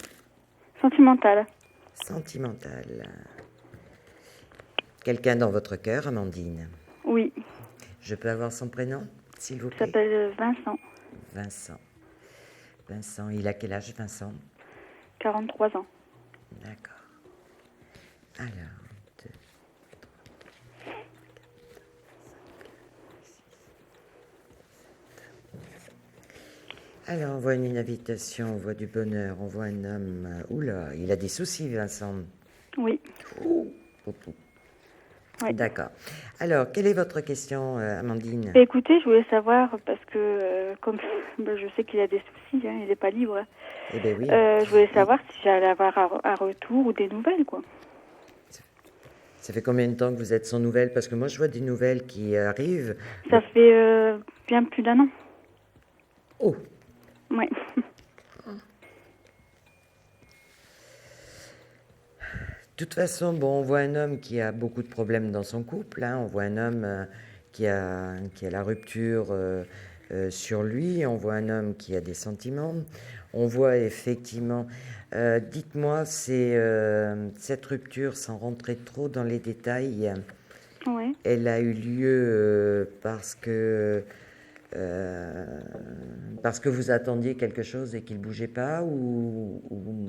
Sentimentale. Sentimentale. Quelqu'un dans votre cœur, Amandine? Oui. Je peux avoir son prénom, s'il vous Il plaît? s'appelle Vincent. Vincent. Vincent, il a quel âge, Vincent? 43 ans. D'accord. Alors... Alors, on voit une invitation, on voit du bonheur, on voit un homme... Oula, il a des soucis, Vincent. Oui. Oui. D'accord. Alors, quelle est votre question, Amandine? Écoutez, je voulais savoir, parce que comme je sais qu'il a des soucis, hein, il n'est pas libre. Eh bien oui. Je voulais savoir si j'allais avoir un retour ou des nouvelles, quoi. Ça fait combien de temps que vous êtes sans nouvelles? Parce que moi, je vois des nouvelles qui arrivent. Ça fait bien plus d'1 an. Oh! Oui. De toute façon, bon, on voit un homme qui a beaucoup de problèmes dans son couple. Hein. On voit un homme qui a la rupture sur lui. On voit un homme qui a des sentiments. On voit effectivement... dites-moi, cette rupture, sans rentrer trop dans les détails, Oui. elle a eu lieu parce que vous attendiez quelque chose et qu'il ne bougeait pas ou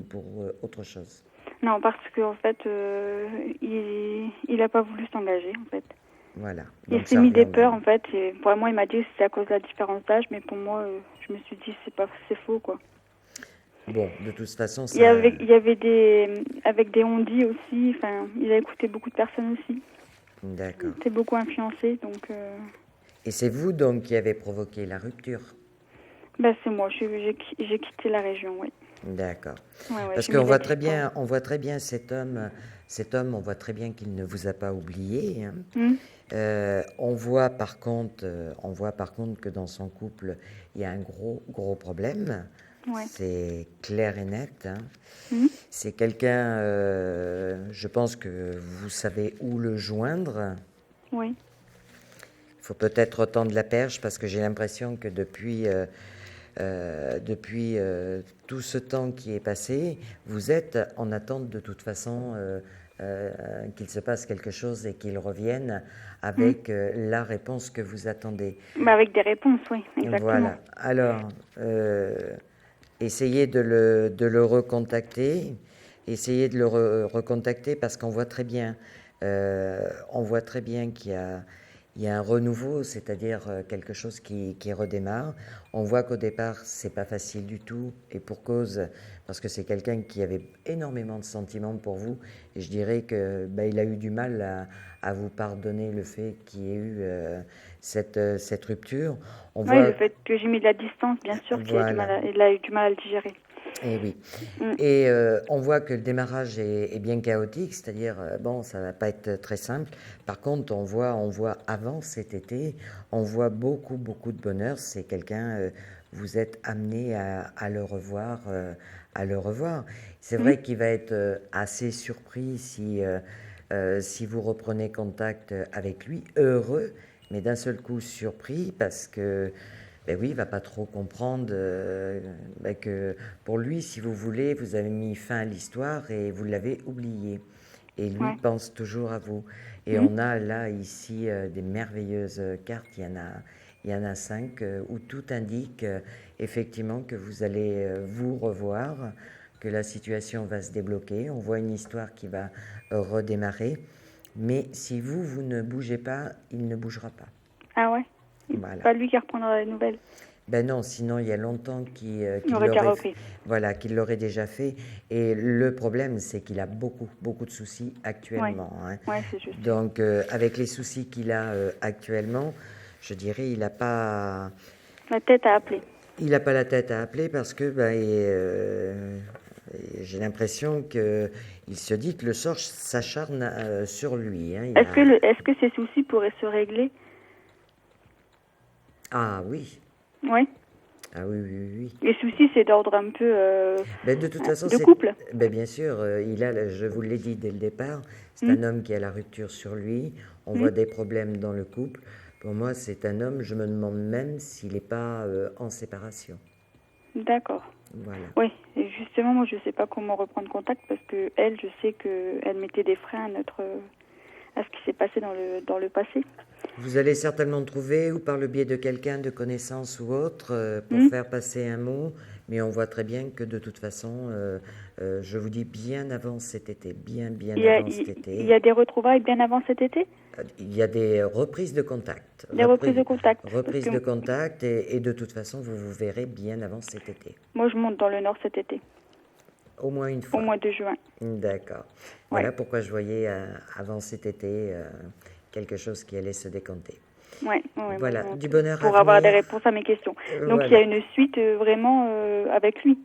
pour autre chose? Non, parce qu'en fait, il n'a pas voulu s'engager, en fait. Voilà. Il s'est mis des peurs, en fait. Et pour moi, il m'a dit que c'était à cause de la différence d'âge, mais pour moi, je me suis dit c'est faux, quoi. Bon, de toute façon, ça... Il y avait avec des on-dit aussi. Enfin, il a écouté beaucoup de personnes aussi. D'accord. Il était beaucoup influencé, donc... Et c'est vous, donc, qui avez provoqué la rupture? Ben, c'est moi. J'ai quitté la région, oui. D'accord. Ouais, parce qu'on voit très bien, cet homme, on voit très bien qu'il ne vous a pas oublié. Hein. On voit par contre que dans son couple, il y a un gros problème. Ouais. C'est clair et net. Hein. C'est quelqu'un, je pense que vous savez où le joindre. Oui. Il faut peut-être tendre la perche parce que j'ai l'impression que depuis tout ce temps qui est passé, vous êtes en attente de toute façon qu'il se passe quelque chose et qu'il revienne avec la réponse que vous attendez. Mais avec des réponses, oui, exactement. Voilà. Alors, essayez de le recontacter. Essayez de le recontacter parce qu'on voit très bien qu'il il y a un renouveau, c'est-à-dire quelque chose qui redémarre. On voit qu'au départ, c'est pas facile du tout, et pour cause, parce que c'est quelqu'un qui avait énormément de sentiments pour vous, et je dirais que il a eu du mal à vous pardonner le fait qu'il y ait eu cette rupture. On Oui, voit le fait que j'ai mis de la distance, bien sûr, Voilà. il a eu du mal à le digérer. Eh oui. Mm. Et on voit que le démarrage est bien chaotique, c'est-à-dire, ça va pas être très simple. Par contre, on voit avant cet été, on voit beaucoup, beaucoup de bonheur. C'est quelqu'un, vous êtes amené à le revoir, C'est vrai qu'il va être assez surpris si vous reprenez contact avec lui, heureux, mais d'un seul coup surpris parce que oui, il va pas trop comprendre que pour lui, si vous voulez, vous avez mis fin à l'histoire et vous l'avez oublié. Et lui Ouais. pense toujours à vous. Et on a là, ici, des merveilleuses cartes. Il y en a 5 où tout indique effectivement que vous allez vous revoir, que la situation va se débloquer. On voit une histoire qui va redémarrer. Mais si vous ne bougez pas, il ne bougera pas. Ah ouais. Voilà. Pas lui qui reprendra les nouvelles. Ben non, sinon il y a longtemps qu'il aurait déjà repris. Voilà, qu'il l'aurait déjà fait. Et le problème, c'est qu'il a beaucoup, beaucoup de soucis actuellement. Ouais, c'est juste. Donc, avec les soucis qu'il a actuellement, je dirais, il n'a pas La tête à appeler. il n'a pas la tête à appeler parce que j'ai l'impression qu'il se dit que le sort s'acharne sur lui. Est-ce que ces soucis pourraient se régler? Ah oui. Oui. Ah oui, oui, oui. Les soucis, c'est d'ordre un peu De toute façon, de couple. Bien sûr, je vous l'ai dit dès le départ, c'est un homme qui a la rupture sur lui. On voit des problèmes dans le couple. Pour moi, c'est un homme, je me demande même s'il n'est pas en séparation. D'accord. Voilà. Oui, et justement, moi, je ne sais pas comment reprendre contact parce que elle, je sais qu'elle mettait des freins à ce qui s'est passé dans le passé. Vous allez certainement trouver, ou par le biais de quelqu'un de connaissance ou autre, pour faire passer un mot, mais on voit très bien que de toute façon, je vous dis bien avant cet été, bien avant cet été. Il y a des retrouvailles bien avant cet été? Il y a des reprises de contact. Des reprises de contact. Reprises de contact, et de toute façon, vous verrez bien avant cet été. Moi, je monte dans le Nord cet été. Au moins une fois. Au mois de juin. D'accord. Voilà pourquoi je voyais avant cet été quelque chose qui allait se décanter. Ouais, voilà, bon, du bonheur pour à avoir venir. des réponses à mes questions. Donc, Voilà. il y a une suite vraiment avec lui.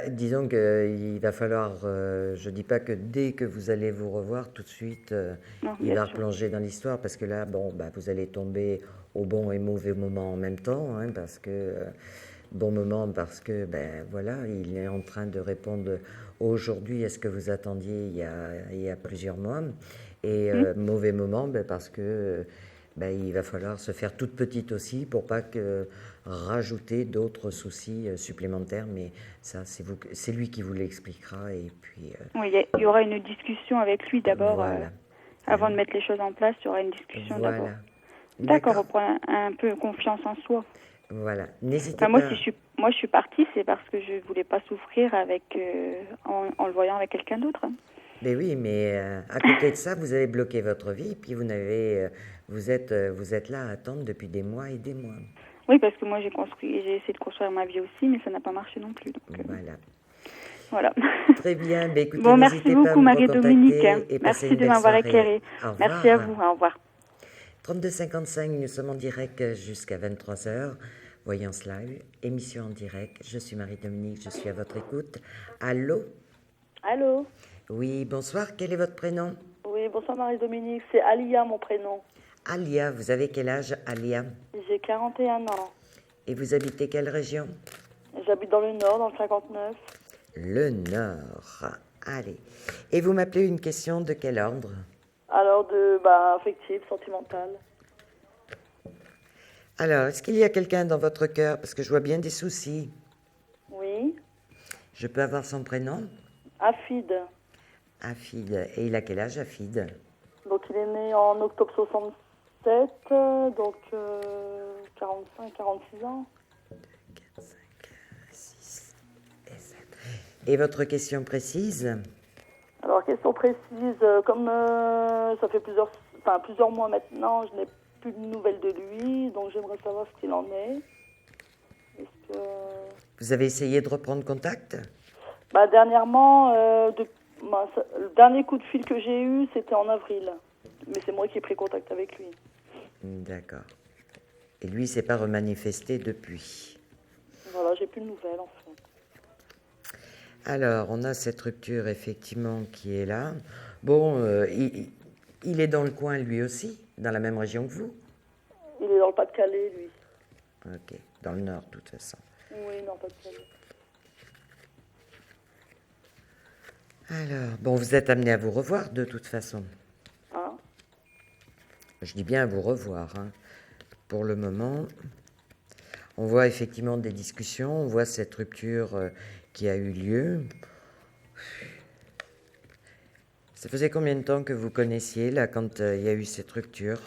Disons qu'il va falloir, je ne dis pas que dès que vous allez vous revoir, tout de suite, il va replonger dans l'histoire, parce que là, vous allez tomber au bon et mauvais moment en même temps, parce que, bon moment, parce que, voilà, il est en train de répondre aujourd'hui à ce que vous attendiez il y a plusieurs mois, et mauvais moment, parce que il va falloir se faire toute petite aussi pour pas rajouter d'autres soucis supplémentaires, mais ça, c'est lui qui vous l'expliquera. Et puis, oui, il y aura une discussion avec lui d'abord, voilà. Avant de mettre les choses en place, il y aura une discussion Voilà. d'abord. D'accord, reprendre un peu confiance en soi. Voilà, n'hésitez pas. Moi, je suis partie, c'est parce que je voulais pas souffrir en le voyant avec quelqu'un d'autre. Mais oui, mais à côté de ça, vous avez bloqué votre vie, puis vous êtes là à attendre depuis des mois et des mois. Oui, parce que moi j'ai essayé de construire ma vie aussi, mais ça n'a pas marché non plus. Donc, voilà. Très bien, écoutez, bon, merci beaucoup Marie-Dominique. Merci de m'avoir éclairée. Merci à vous, au revoir. 3255, nous sommes en direct jusqu'à 23h. Voyance Live, émission en direct. Je suis Marie-Dominique, je suis à votre écoute. Allô? Allô? Oui, bonsoir, quel est votre prénom? Oui, bonsoir Marie-Dominique, c'est Alia mon prénom. Alia, vous avez quel âge, Alia? J'ai 41 ans. Et vous habitez quelle région? J'habite dans le Nord, dans le 59. Le Nord, allez. Et vous m'appelez une question de quel ordre? Alors, affective, sentimentale. Alors, est-ce qu'il y a quelqu'un dans votre cœur? Parce que je vois bien des soucis. Oui. Je peux avoir son prénom? Afid. Afid. Et il a quel âge, Afid? Donc, il est né en octobre 67, donc 45, 46 ans. 2, 4, 5, 6 et 7. Et votre question précise? Alors, question précise, comme ça fait plusieurs mois maintenant, je n'ai plus de nouvelles de lui, donc j'aimerais savoir ce qu'il en est. Est-ce que... Vous avez essayé de reprendre contact? Dernièrement, le dernier coup de fil que j'ai eu, c'était en avril. Mais c'est moi qui ai pris contact avec lui. D'accord. Et lui, s'est pas remanifesté depuis. Voilà, j'ai plus de nouvelles en fait. Alors, on a cette rupture effectivement qui est là. Bon, il est dans le coin lui aussi, dans la même région que vous? Il est dans le Pas-de-Calais, lui. Ok, dans le nord de toute façon. Oui, non, Pas-de-Calais. Alors, bon, vous êtes amené à vous revoir de toute façon. Hein? Je dis bien à vous revoir. Hein. Pour le moment, on voit effectivement des discussions, on voit cette rupture qui a eu lieu. Ça faisait combien de temps que vous connaissiez, là, quand il y a eu cette rupture?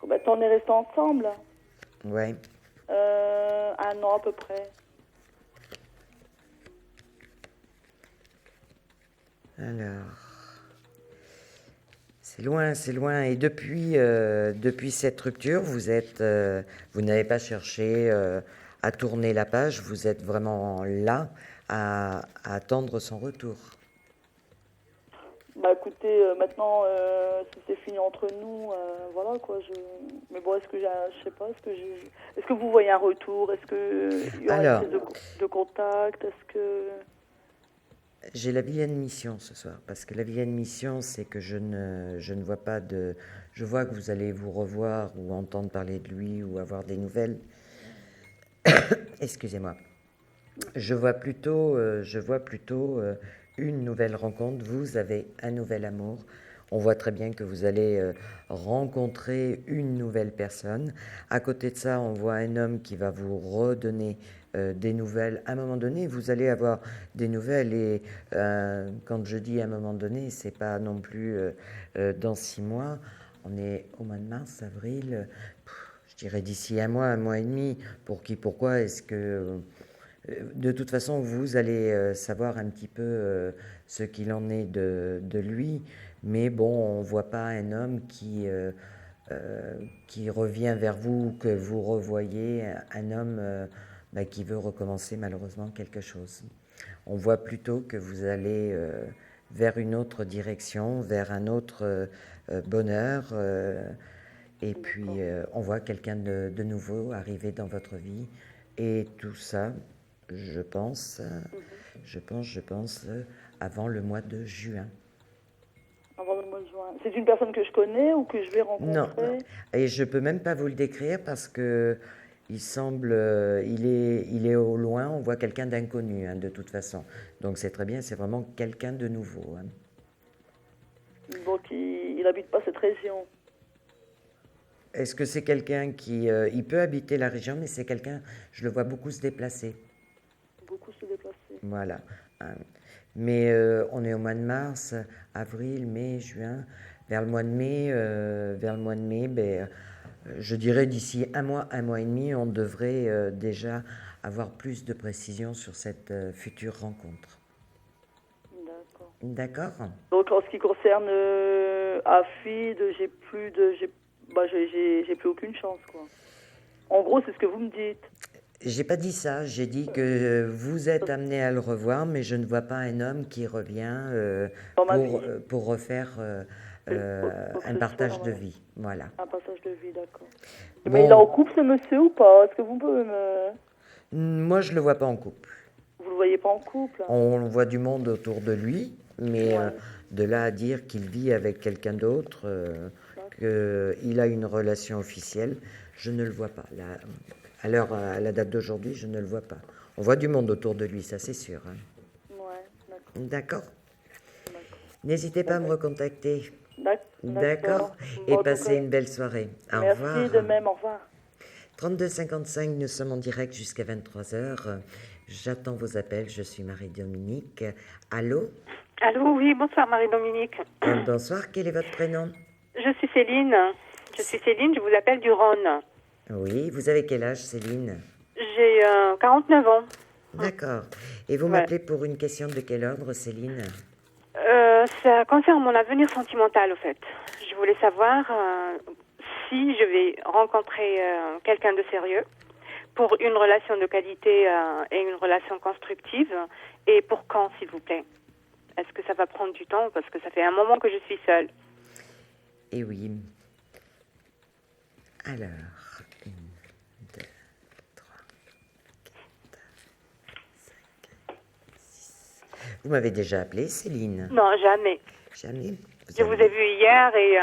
On est restés ensemble. Ouais. 1 an à peu près. Alors, c'est loin. Et depuis cette rupture, vous n'avez pas cherché à tourner la page, vous êtes vraiment là à attendre son retour. Écoutez, maintenant, si c'est fini entre nous, voilà quoi. Mais bon, est-ce que je sais pas, est-ce que vous voyez un retour? Est-ce que il y aura une prise de contact? Est-ce que j'ai la vilaine mission ce soir, parce que la vilaine mission, c'est que je ne vois pas de... Je vois que vous allez vous revoir ou entendre parler de lui ou avoir des nouvelles. Excusez-moi. Je vois plutôt une nouvelle rencontre. Vous avez un nouvel amour. On voit très bien que vous allez rencontrer une nouvelle personne. À côté de ça, on voit un homme qui va vous redonner des nouvelles. À un moment donné, vous allez avoir des nouvelles. Et quand je dis à un moment donné, c'est pas non plus dans 6 mois. On est au mois de mars, avril. Je dirais d'ici 1 mois et demi. Pour qui, pourquoi est-ce que... De toute façon, vous allez savoir un petit peu ce qu'il en est de lui. Mais bon, on ne voit pas un homme qui revient vers vous, que vous revoyez, un homme qui veut recommencer malheureusement quelque chose. On voit plutôt que vous allez vers une autre direction, vers un autre bonheur. Et puis, on voit quelqu'un de nouveau arriver dans votre vie. Et tout ça, je pense, avant le mois de juin. Avant le mois de juin. C'est une personne que je connais ou que je vais rencontrer? Non, et je peux même pas vous le décrire parce que il semble, il est au loin, on voit quelqu'un d'inconnu de toute façon. Donc c'est très bien, c'est vraiment quelqu'un de nouveau. Donc il n'habite pas cette région. Est-ce que c'est quelqu'un qui... il peut habiter la région, mais c'est quelqu'un, je le vois beaucoup se déplacer. Beaucoup se déplacer. Voilà. Mais on est au mois de mars, avril, mai, juin. Vers le mois de mai, je dirais d'ici 1 mois et demi, on devrait déjà avoir plus de précision sur cette future rencontre. D'accord. D'accord. Donc en ce qui concerne Afid, j'ai plus aucune chance, quoi. En gros, c'est ce que vous me dites. J'ai pas dit ça, j'ai dit que vous êtes amené à le revoir, mais je ne vois pas un homme qui revient pour refaire un partage de vie. Voilà. Un partage de vie, d'accord. Bon. Mais il est en couple, ce monsieur, ou pas? Est-ce que vous pouvez me... Moi, je le vois pas en couple. Vous le voyez pas en couple? On voit du monde autour de lui, mais Ouais. de là à dire qu'il vit avec quelqu'un d'autre, qu'il a une relation officielle, je ne le vois pas. Là, à la date d'aujourd'hui, je ne le vois pas. On voit du monde autour de lui, ça c'est sûr. Ouais, d'accord. N'hésitez pas à me recontacter. D'accord. Et passez une belle soirée. Au revoir. Merci de même, au revoir. 3255, nous sommes en direct jusqu'à 23h. J'attends vos appels, je suis Marie-Dominique. Allô? Allô, oui, bonsoir Marie-Dominique. Bonsoir, quel est votre prénom? Je suis Céline. Je vous appelle du Rhône. Oui, vous avez quel âge, Céline? J'ai 49 ans. D'accord. Et vous m'appelez pour une question de quel ordre, Céline? Ça concerne mon avenir sentimental, au fait. Je voulais savoir si je vais rencontrer quelqu'un de sérieux pour une relation de qualité et une relation constructive. Et pour quand, s'il vous plaît? Est-ce que ça va prendre du temps? Parce que ça fait un moment que je suis seule. Eh oui. Alors, 1, 2, 3, 4, 5, 6. Vous m'avez déjà appelé, Céline? Non, jamais. Jamais? Je vous ai vu hier et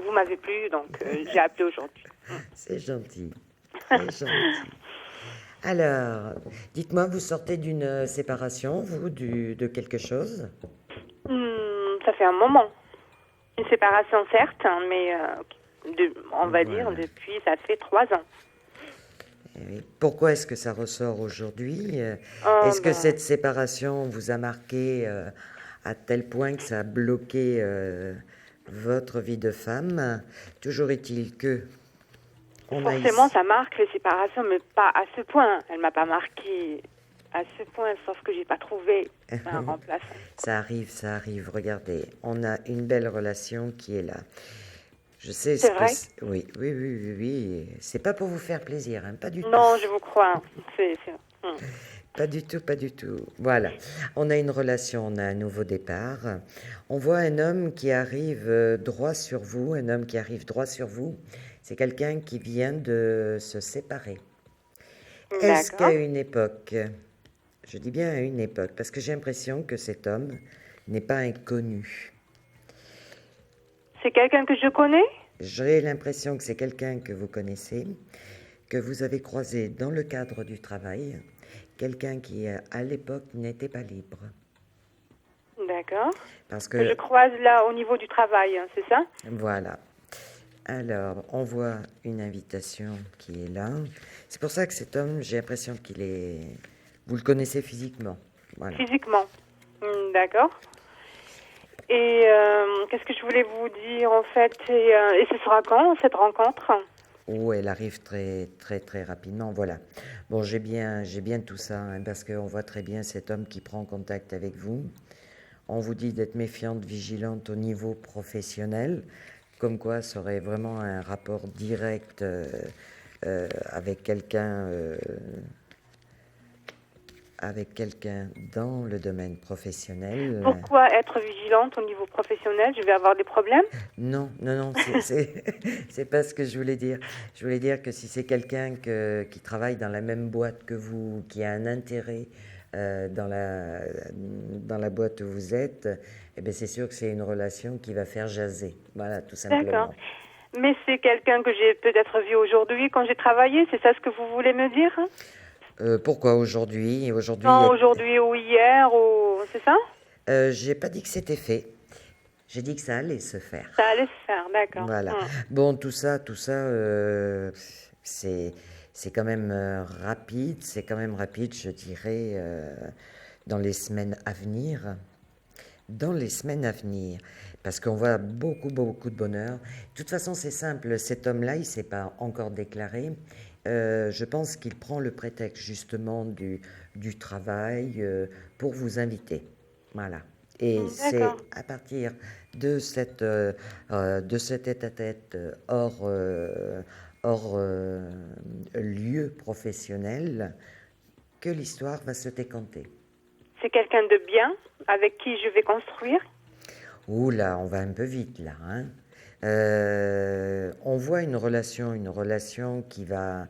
vous m'avez plu, donc j'ai appelé aujourd'hui. C'est gentil. C'est gentil. Alors, dites-moi, vous sortez d'une séparation, vous, de quelque chose? Ça fait un moment. Une séparation, certes, mais on va dire depuis, ça fait 3 ans. Et pourquoi est-ce que ça ressort aujourd'hui? Est-ce que cette séparation vous a marqué à tel point que ça a bloqué votre vie de femme? Toujours est-il que... Forcément, ça marque les séparations, mais pas à ce point. Elle m'a pas marqué à ce point, sauf que j'ai pas trouvé un remplaçant. Ça arrive. Regardez, on a une belle relation qui est là. Je sais ce c'est vrai? Oui. C'est pas pour vous faire plaisir, hein, pas du tout. Non, je vous crois. Pas du tout. Voilà. On a une relation, on a un nouveau départ. On voit un homme qui arrive droit sur vous, C'est quelqu'un qui vient de se séparer. Est-ce qu'à une époque, je dis bien à une époque, parce que j'ai l'impression que cet homme n'est pas inconnu. C'est quelqu'un que je connais? J'ai l'impression que c'est quelqu'un que vous connaissez, que vous avez croisé dans le cadre du travail, quelqu'un qui, à l'époque, n'était pas libre. D'accord. Parce que je croise là au niveau du travail, hein, c'est ça? Voilà. Alors, on voit une invitation qui est là. C'est pour ça que cet homme, j'ai l'impression qu'il est... Vous le connaissez physiquement. Voilà. Physiquement. D'accord. Et qu'est-ce que je voulais vous dire, en fait? Et ce sera quand, cette rencontre? Oh, elle arrive très rapidement, voilà. Bon, j'ai bien tout ça, hein, parce qu'on voit très bien cet homme qui prend contact avec vous. On vous dit d'être méfiante, vigilante au niveau professionnel, comme quoi ça aurait vraiment un rapport direct avec quelqu'un dans le domaine professionnel. Pourquoi être vigilante au niveau professionnel? Je vais avoir des problèmes? Non, c'est pas ce que je voulais dire. Je voulais dire que si c'est quelqu'un qui travaille dans la même boîte que vous, qui a un intérêt dans la boîte où vous êtes, eh bien c'est sûr que c'est une relation qui va faire jaser. Voilà, tout simplement. D'accord. Mais c'est quelqu'un que j'ai peut-être vu aujourd'hui quand j'ai travaillé, c'est ça ce que vous voulez me dire? Pourquoi aujourd'hui? Non, aujourd'hui ou hier, ou... c'est ça? J'ai pas dit que c'était fait. J'ai dit que ça allait se faire. Ça allait se faire, d'accord. Voilà. Bon, tout ça, c'est quand même rapide. C'est quand même rapide, je dirais, dans les semaines à venir. Parce qu'on voit beaucoup de bonheur. De toute façon, c'est simple. Cet homme-là, il ne s'est pas encore déclaré. Je pense qu'il prend le prétexte justement du travail pour vous inviter. Voilà. Et c'est à partir de cet tête-à-tête hors lieu professionnel que l'histoire va se décanter. C'est quelqu'un de bien avec qui je vais construire? Ouh là, on va un peu vite là, hein. On voit une relation qui va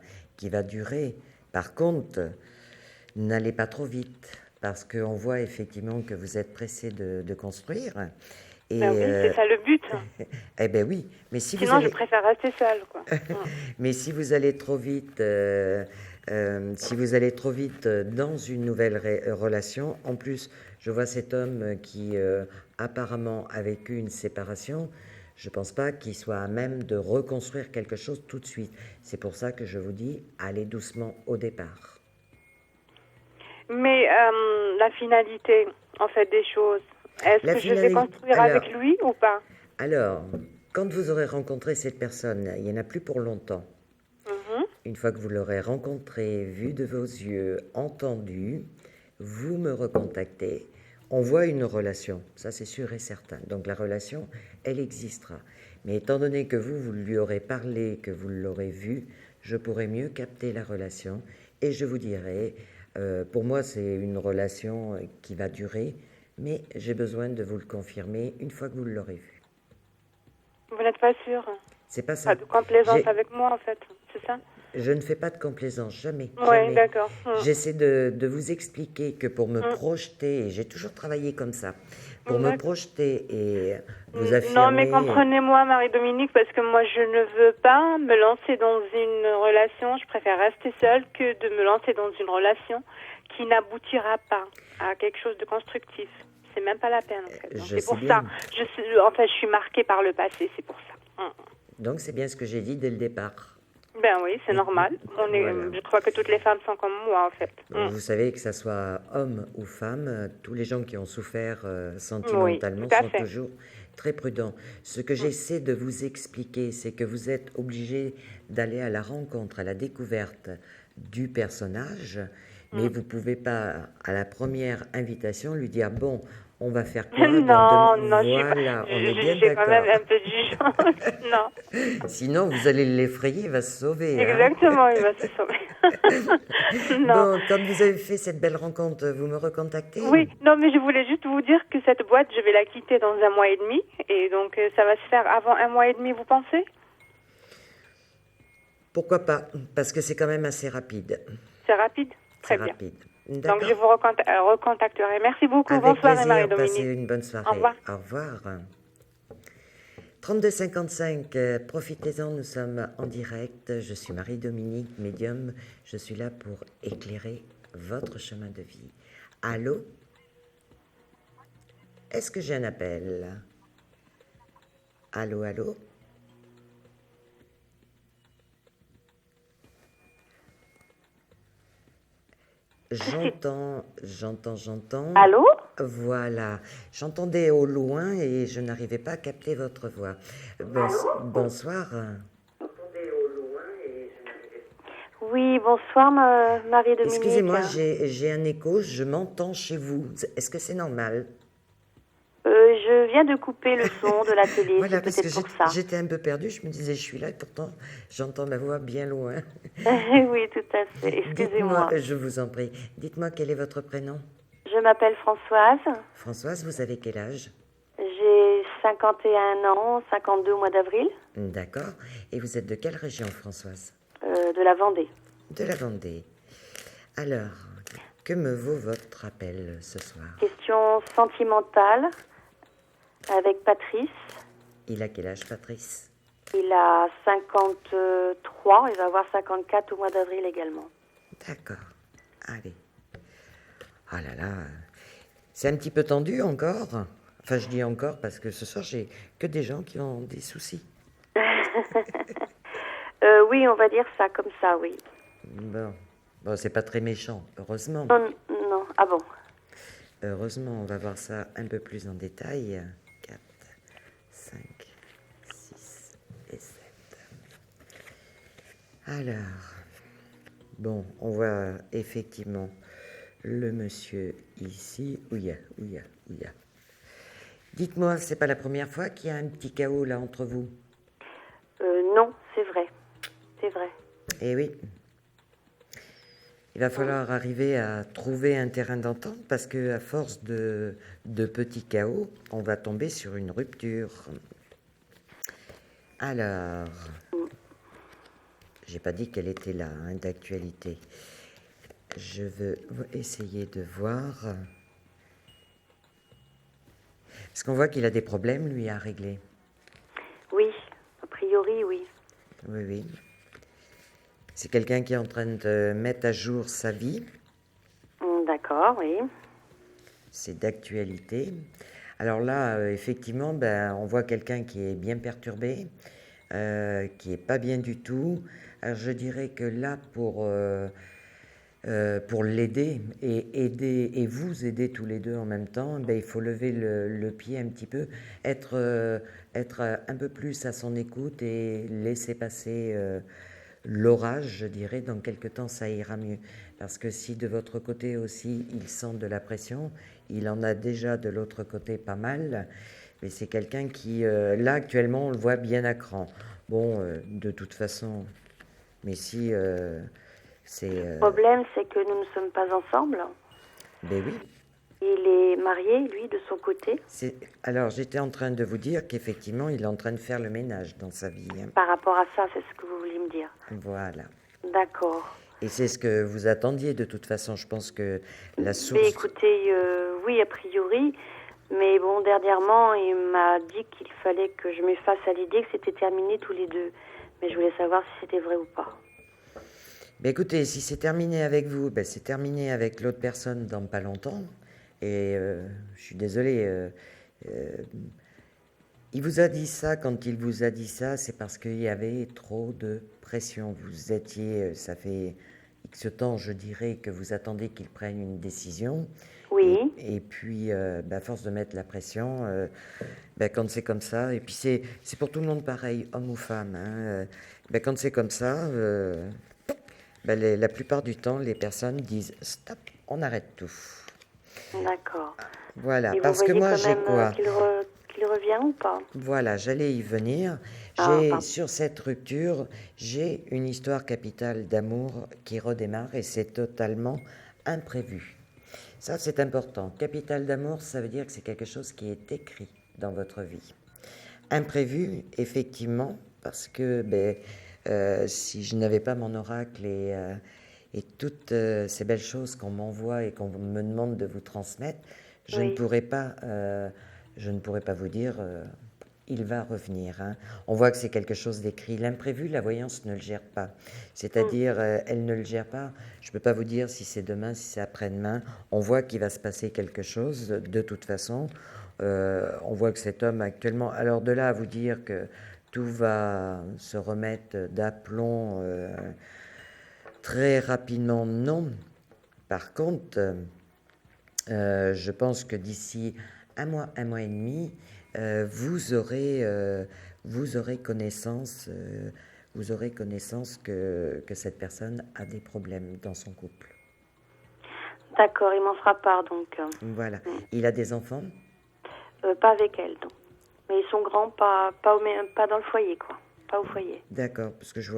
durer. Par contre, n'allez pas trop vite, parce qu'on voit effectivement que vous êtes pressé de construire. Et oui, c'est ça le but. Eh ben oui, mais si sinon je préfère rester seule, quoi. Mais si vous allez trop vite, dans une nouvelle relation, en plus, je vois cet homme qui apparemment a vécu une séparation. Je ne pense pas qu'il soit à même de reconstruire quelque chose tout de suite. C'est pour ça que je vous dis, allez doucement au départ. Mais la finalité, en fait, des choses, est-ce que je vais construire avec lui ou pas? Alors, quand vous aurez rencontré cette personne, il n'y en a plus pour longtemps. Une fois que vous l'aurez rencontré, vu de vos yeux, entendu, vous me recontactez. On voit une relation, ça c'est sûr et certain. Donc la relation, elle existera. Mais étant donné que vous lui aurez parlé, que vous l'aurez vu, je pourrai mieux capter la relation et je vous dirai, pour moi c'est une relation qui va durer, mais j'ai besoin de vous le confirmer une fois que vous l'aurez vu. Vous n'êtes pas sûr? C'est pas ça. Pas de complaisance avec moi, en fait, c'est ça? Je ne fais pas de complaisance, jamais. Oui, d'accord. J'essaie de vous expliquer que pour me projeter, et j'ai toujours travaillé comme ça, pour me projeter et vous affirmer... Non, mais comprenez-moi, Marie-Dominique, parce que moi, je ne veux pas me lancer dans une relation. Je préfère rester seule que de me lancer dans une relation qui n'aboutira pas à quelque chose de constructif. C'est même pas la peine, en fait. C'est pour ça. Je suis marquée par le passé, c'est pour ça. Donc, c'est bien ce que j'ai dit dès le départ. Ben oui, c'est normal. Je crois que toutes les femmes sont comme moi, en fait. Vous savez, que ça soit homme ou femme, tous les gens qui ont souffert sentimentalement sont toujours très prudents. Ce que j'essaie de vous expliquer, c'est que vous êtes obligé d'aller à la rencontre, à la découverte du personnage, mais vous ne pouvez pas, à la première invitation, lui dire « Bon, on va faire quoi ?» Non, voilà, on est bien j'ai quand même d'accord. un peu du genre. Non. Sinon, vous allez l'effrayer, il va se sauver. Exactement, il va se sauver. Non. Bon, quand vous avez fait cette belle rencontre, vous me recontactez? Oui, non, mais je voulais juste vous dire que cette boîte, je vais la quitter dans 1 mois et demi. Et donc, ça va se faire avant 1 mois et demi, vous pensez? Pourquoi pas? Parce que c'est quand même assez rapide. C'est rapide? Très bien. Rapide. Donc, je vous recontacterai. Merci beaucoup. Avec Bonsoir, plaisir, Marie-Dominique. passez une bonne soirée. Au revoir. Au revoir. 3255, profitez-en, nous sommes en direct. Je suis Marie-Dominique, médium. Je suis là pour éclairer votre chemin de vie. Allô? Est-ce que j'ai un appel? Allô, allô? J'entends. Allô? Voilà. J'entendais au loin et je n'arrivais pas à capter votre voix. Bonsoir. Oui, bonsoir, Marie-Dominique. Excusez-moi, j'ai un écho, je m'entends chez vous. Est-ce que c'est normal? Je viens de couper le son de la télé. Voilà, parce que pour ça. j'étais un peu perdue. Je me disais, je suis là et pourtant, j'entends ma voix bien loin. Oui, tout à fait. Excusez-moi. Je vous en prie. Dites-moi, quel est votre prénom? Je m'appelle Françoise. Françoise, vous avez quel âge? J'ai 51 ans, 52 au mois d'avril. D'accord. Et vous êtes de quelle région, Françoise? De la Vendée. De la Vendée. Alors, que me vaut votre appel ce soir? Question sentimentale avec Patrice. Il a quel âge, Patrice? Il a 53, il va avoir 54 au mois d'avril également. D'accord. Allez. Ah là là, c'est un petit peu tendu encore. Enfin, je dis encore parce que ce soir, j'ai que des gens qui ont des soucis. Oui, on va dire ça, comme ça, oui. Bon, c'est pas très méchant, heureusement. Non, ah bon. Heureusement, on va voir ça un peu plus en détail. 4, 5, 6 et 7. Alors, bon, on voit effectivement le monsieur ici. Ouya. Dites-moi, c'est pas la première fois qu'il y a un petit chaos là entre vous? Non, c'est vrai. C'est vrai. Eh oui. Il va falloir arriver à trouver un terrain d'entente parce que à force de petits chaos, on va tomber sur une rupture. Alors, j'ai pas dit qu'elle était là, d'actualité. Je veux essayer de voir. Est-ce qu'on voit qu'il a des problèmes, lui, à régler? Oui, a priori, oui. Oui. C'est quelqu'un qui est en train de mettre à jour sa vie. D'accord, oui. C'est d'actualité. Alors là, effectivement, on voit quelqu'un qui est bien perturbé, qui est pas bien du tout. Alors je dirais que là, pour l'aider et vous aider tous les deux en même temps, il faut lever le pied un petit peu, être un peu plus à son écoute et laisser passer l'orage, je dirais. Dans quelque temps, ça ira mieux. Parce que si de votre côté aussi, il sent de la pression, il en a déjà de l'autre côté pas mal, Mais c'est quelqu'un qui, là, actuellement, on le voit bien à cran. Bon, de toute façon, mais si c'est... Le problème, c'est que nous ne sommes pas ensemble. Ben oui. Il est marié, lui, de son côté. Alors, j'étais en train de vous dire qu'effectivement, il est en train de faire le ménage dans sa vie. Hein. Par rapport à ça, c'est ce que vous vouliez me dire. Voilà. D'accord. Et c'est ce que vous attendiez, de toute façon. Je pense que la source... Mais écoutez, oui, a priori. Mais bon, dernièrement, il m'a dit qu'il fallait que je m'efface à l'idée que c'était terminé tous les deux. Mais je voulais savoir si c'était vrai ou pas. Ben écoutez, si c'est terminé avec vous, ben c'est terminé avec l'autre personne dans pas longtemps. Et je suis désolée, il vous a dit ça, quand il vous a dit ça, c'est parce qu'il y avait trop de pression. Vous étiez, ça fait X temps, je dirais, que vous attendez qu'il prenne une décision. Oui. Et puis, à force de mettre la pression, quand c'est comme ça, et puis c'est pour tout le monde pareil, homme ou femme, hein, quand c'est comme ça, la plupart du temps, les personnes disent « stop, on arrête tout ». D'accord. Voilà, et parce que moi, j'ai quoi qu'il revient ou pas? Voilà, j'allais y venir. Sur cette rupture, j'ai une histoire capitale d'amour qui redémarre et c'est totalement imprévu. Ça, c'est important. Capital d'amour, ça veut dire que c'est quelque chose qui est écrit dans votre vie. Imprévu, effectivement, parce que si je n'avais pas mon oracle et toutes ces belles choses qu'on m'envoie et qu'on me demande de vous transmettre, je ne pourrais pas vous dire il va revenir. Hein. On voit que c'est quelque chose d'écrit. L'imprévu, la voyance ne le gère pas. C'est-à-dire, elle ne le gère pas. Je ne peux pas vous dire si c'est demain, si c'est après-demain. On voit qu'il va se passer quelque chose de toute façon. On voit que cet homme actuellement... Alors de là à vous dire que tout va se remettre d'aplomb très rapidement, non. Par contre, je pense que d'ici un mois et demi, vous aurez connaissance que cette personne a des problèmes dans son couple. D'accord, il m'en fera part donc. Voilà. Il a des enfants? Pas avec elle, donc. Mais ils sont grands, pas dans le foyer, quoi. Pas au foyer. D'accord, parce que je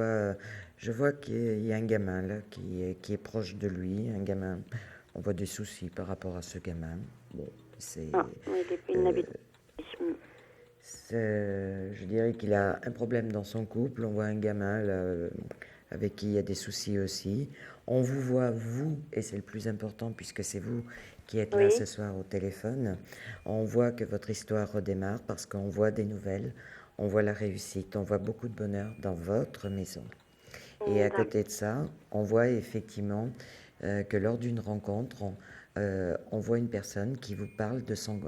vois qu'il y a un gamin là qui est proche de lui, un gamin. On voit des soucis par rapport à ce gamin. Bon, il n'habite pas. Je dirais qu'il a un problème dans son couple. On voit un gamin là, avec qui il y a des soucis aussi. On vous voit, vous, et c'est le plus important puisque c'est vous qui êtes là ce soir au téléphone. On voit que votre histoire redémarre parce qu'on voit des nouvelles, on voit la réussite, on voit beaucoup de bonheur dans votre maison. Et à côté de ça, on voit effectivement que lors d'une rencontre, on voit une personne qui vous parle de son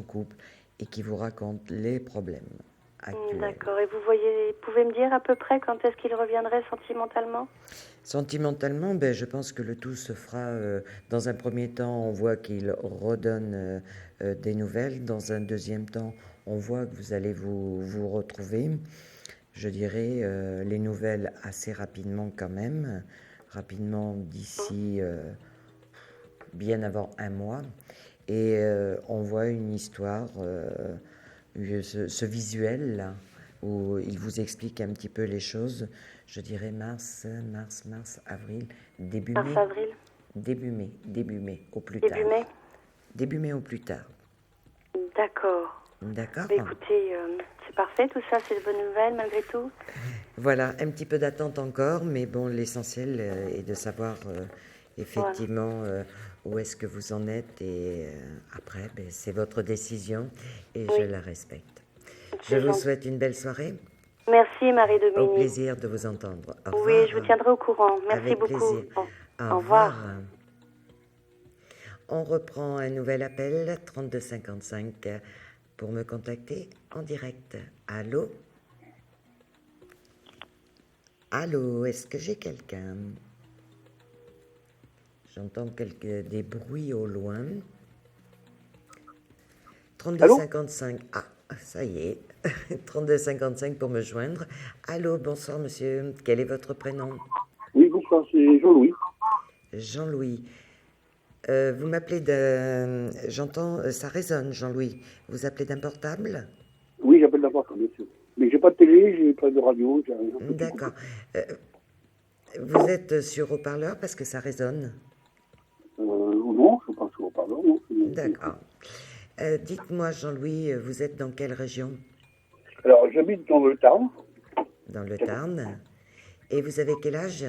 couple et qui vous raconte les problèmes actuels. D'accord. Et vous pouvez me dire à peu près quand est-ce qu'il reviendrait sentimentalement? Sentimentalement, je pense que le tout se fera dans un premier temps, on voit qu'il redonne des nouvelles. Dans un deuxième temps, on voit que vous allez vous retrouver. Je dirais les nouvelles assez rapidement quand même. Rapidement d'ici bien avant un mois. Et on voit une histoire, ce visuel-là, où il vous explique un petit peu les choses. Je dirais mars, avril, début mai. Mars, avril. Début mai, au plus tard. Début mai. Début mai au plus tard. D'accord. D'accord. Écoutez, c'est parfait tout ça, c'est de bonnes nouvelles malgré tout. Voilà, un petit peu d'attente encore, mais bon, l'essentiel est de savoir effectivement où est-ce que vous en êtes et après, c'est votre décision et je la respecte. Je vous souhaite une belle soirée. Merci Marie-Dominique. Au plaisir de vous entendre. Au revoir. Oui, je vous tiendrai au courant. Merci Avec beaucoup. Plaisir. Au revoir. On reprend un nouvel appel, 3255, pour me contacter en direct. Allô? Allô, est-ce que j'ai quelqu'un? J'entends des bruits au loin. 3255. Ah, ça y est. 3255 pour me joindre. Allô, bonsoir monsieur. Quel est votre prénom? Oui, bonsoir, c'est Jean-Louis. Jean-Louis. Vous m'appelez d'un... J'entends, ça résonne, Jean-Louis. Vous appelez d'un portable? Oui, j'appelle d'un portable, bien sûr. Mais j'ai pas de télé, j'ai pas de radio, j'ai rien. D'accord. Vous êtes sur haut-parleur parce que ça résonne? Non, je ne suis pas sur haut-parleur, non. D'accord. Dites-moi, Jean-Louis, vous êtes dans quelle région? Alors, j'habite dans le Tarn. Dans le Tarn. Et vous avez quel âge?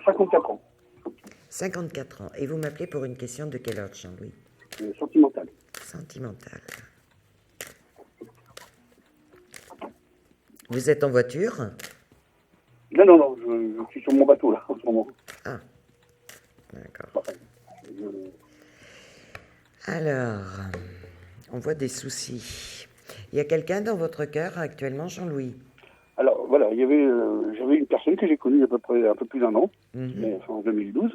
54 ans. 54 ans. Et vous m'appelez pour une question de quel ordre, Jean-Louis? Sentimentale. Sentimentale. Vous êtes en voiture? Non, je suis sur mon bateau, là, en ce moment. Ah, d'accord. Alors, on voit des soucis. Il y a quelqu'un dans votre cœur actuellement, Jean-Louis? Alors, voilà, j'avais une personne que j'ai connue il y a à peu près un peu plus d'un an, en 2012.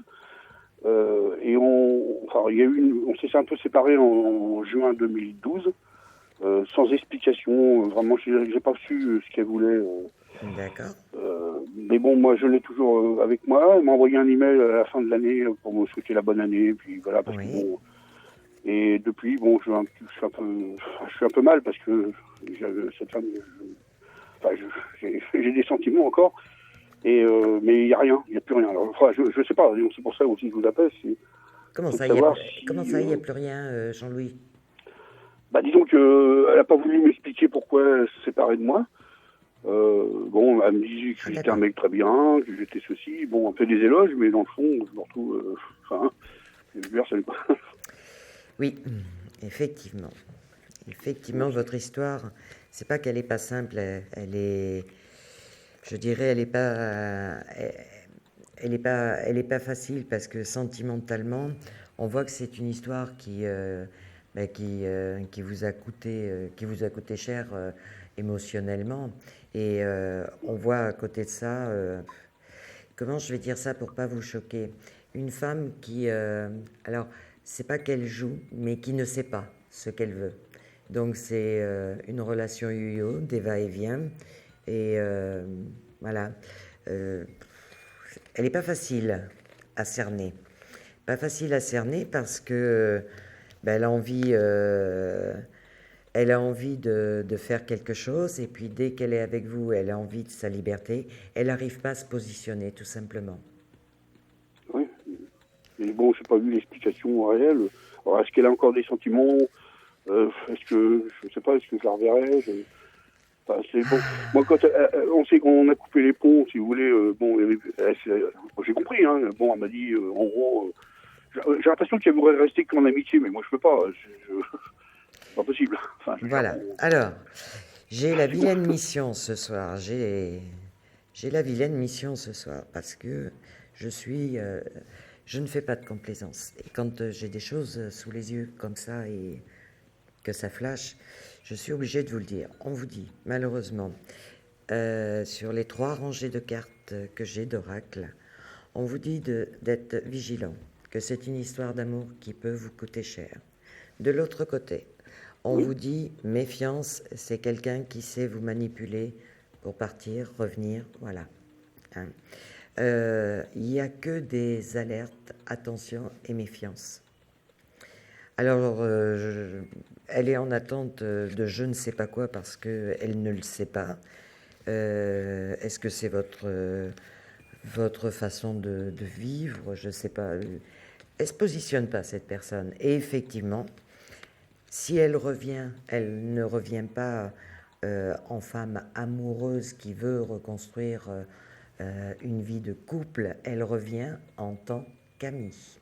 Et on s'est un peu séparés en juin 2012, sans explication. Vraiment, j'ai pas su ce qu'elle voulait. D'accord. Mais bon, moi, je l'ai toujours avec moi. Elle m'a envoyé un email à la fin de l'année pour me souhaiter la bonne année. Puis voilà, parce que bon. Et depuis, bon, je suis un peu mal parce que cette femme, j'ai des sentiments encore. Mais il n'y a rien, il n'y a plus rien. Alors, je sais pas, c'est pour ça aussi que je vous appelle. Comment ça, il n'y a plus rien, Jean-Louis? Disons qu'elle n'a pas voulu m'expliquer pourquoi elle se séparait de moi. Bon, elle me dit que j'étais un mec très bien, que j'étais ceci. Bon, on fait des éloges, mais dans le fond, je me retrouve... Oui, effectivement. Effectivement, votre histoire, c'est pas qu'elle n'est pas simple, elle est... Je dirais, elle est pas facile parce que sentimentalement, on voit que c'est une histoire qui vous a coûté cher émotionnellement. Et on voit à côté de ça, comment je vais dire ça pour pas vous choquer, une femme qui, alors c'est pas qu'elle joue, mais qui ne sait pas ce qu'elle veut. Donc c'est une relation yo-yo, des va-et-vient. Et voilà, elle n'est pas facile à cerner. Pas facile à cerner parce que elle a envie de faire quelque chose et puis dès qu'elle est avec vous, elle a envie de sa liberté. Elle n'arrive pas à se positionner, tout simplement. Oui, mais bon, je n'ai pas vu l'explication réelle. Alors, est-ce qu'elle a encore des sentiments? Est-ce que, je ne sais pas, est-ce que je la reverrai? C'est bon. Moi, quand on sait qu'on a coupé les ponts, si vous voulez, j'ai compris. Hein, bon, elle m'a dit, en gros, j'ai l'impression qu'elle voudrait rester qu'en amitié, mais moi, je peux pas. C'est pas possible. Voilà. Alors, j'ai la vilaine mission ce soir. J'ai la vilaine mission ce soir parce que je ne fais pas de complaisance. Et quand j'ai des choses sous les yeux comme ça et que ça flash, je suis obligée de vous le dire. On vous dit, malheureusement, sur les 3 rangées de cartes que j'ai d'oracle, on vous dit d'être vigilant, que c'est une histoire d'amour qui peut vous coûter cher. De l'autre côté, on vous dit, méfiance, c'est quelqu'un qui sait vous manipuler pour partir, revenir, voilà. Hein. Il n'y a que des alertes, attention et méfiance. Alors, elle est en attente de je ne sais pas quoi parce qu'elle ne le sait pas. Est-ce que c'est votre façon de vivre? Je ne sais pas. Elle ne se positionne pas, cette personne. Et effectivement, si elle revient, elle ne revient pas en femme amoureuse qui veut reconstruire une vie de couple. Elle revient en tant qu'amie.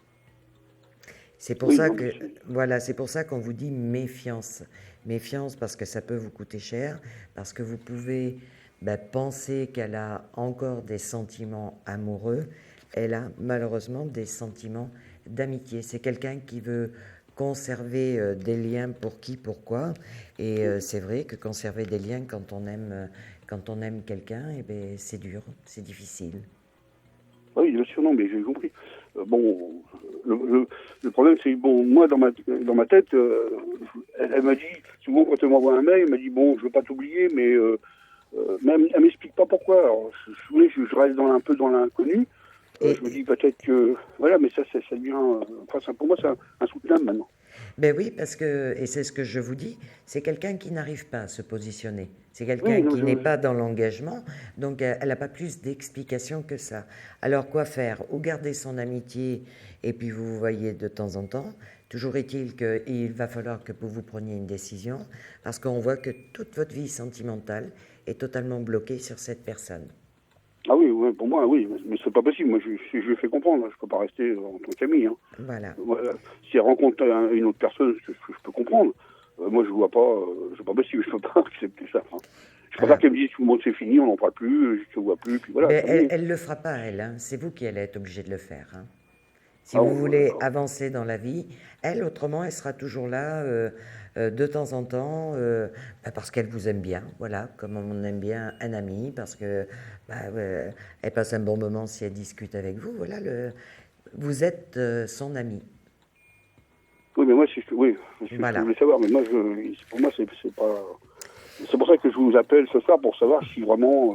C'est pour ça que, voilà, c'est pour ça qu'on vous dit méfiance. Méfiance parce que ça peut vous coûter cher, parce que vous pouvez penser qu'elle a encore des sentiments amoureux. Elle a malheureusement des sentiments d'amitié. C'est quelqu'un qui veut conserver des liens pour qui, pourquoi. Et c'est vrai que conserver des liens quand on aime quelqu'un, c'est dur, c'est difficile. Oui, bien sûr, non, mais j'ai compris. Bon, le problème, c'est bon, moi, dans ma tête, elle m'a dit, souvent quand elle m'envoie un mail, elle m'a dit, bon, je veux pas t'oublier, mais elle m'explique pas pourquoi. Alors, je reste un peu dans l'inconnu. je me dis peut-être que... Voilà, mais ça devient... Enfin, pour moi, c'est insoutenable maintenant. Ben oui, parce que, et c'est ce que je vous dis, c'est quelqu'un qui n'arrive pas à se positionner. C'est quelqu'un qui n'est pas dans l'engagement, donc elle n'a pas plus d'explications que ça. Alors quoi faire? Ou garder son amitié et puis vous vous voyez de temps en temps. Toujours est-il qu'il va falloir que vous preniez une décision parce qu'on voit que toute votre vie sentimentale est totalement bloquée sur cette personne. Ah oui, pour moi, oui, mais c'est pas possible. Moi, je lui fais comprendre. Je peux pas rester en tant qu'ami. Hein. Voilà. Si elle rencontre une autre personne, je peux comprendre. Moi, je vois pas. C'est pas possible. Je peux pas accepter ça. Hein. Je préfère qu'elle me dise tout le monde c'est fini, on n'en parle plus, je te vois plus, puis voilà. Mais elle le fera pas, elle. Hein. C'est vous qui allez être obligé de le faire. Hein. Si vous voulez avancer dans la vie, elle, autrement, elle sera toujours là de temps en temps, parce qu'elle vous aime bien, voilà, comme on aime bien un ami, parce que elle passe un bon moment si elle discute avec vous. Voilà, vous êtes son ami. Oui, mais moi, c'est ce que je voulais savoir, mais moi, pour moi, c'est pas. C'est pour ça que je vous appelle ce soir pour savoir si vraiment.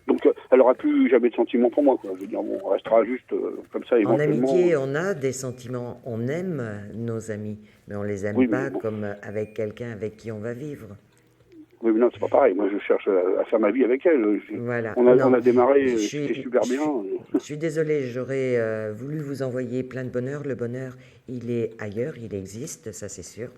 Donc, elle n'aura plus jamais de sentiments pour moi, quoi. Je veux dire, on restera juste comme ça éventuellement. En amitié, on a des sentiments. On aime nos amis, mais on les aime pas comme avec quelqu'un avec qui on va vivre. Oui, mais non, c'est pas pareil. Moi, je cherche à faire ma vie avec elle. Voilà. On a démarré, c'était super bien. Je suis désolée, j'aurais voulu vous envoyer plein de bonheur. Le bonheur, il est ailleurs, il existe, ça c'est sûr.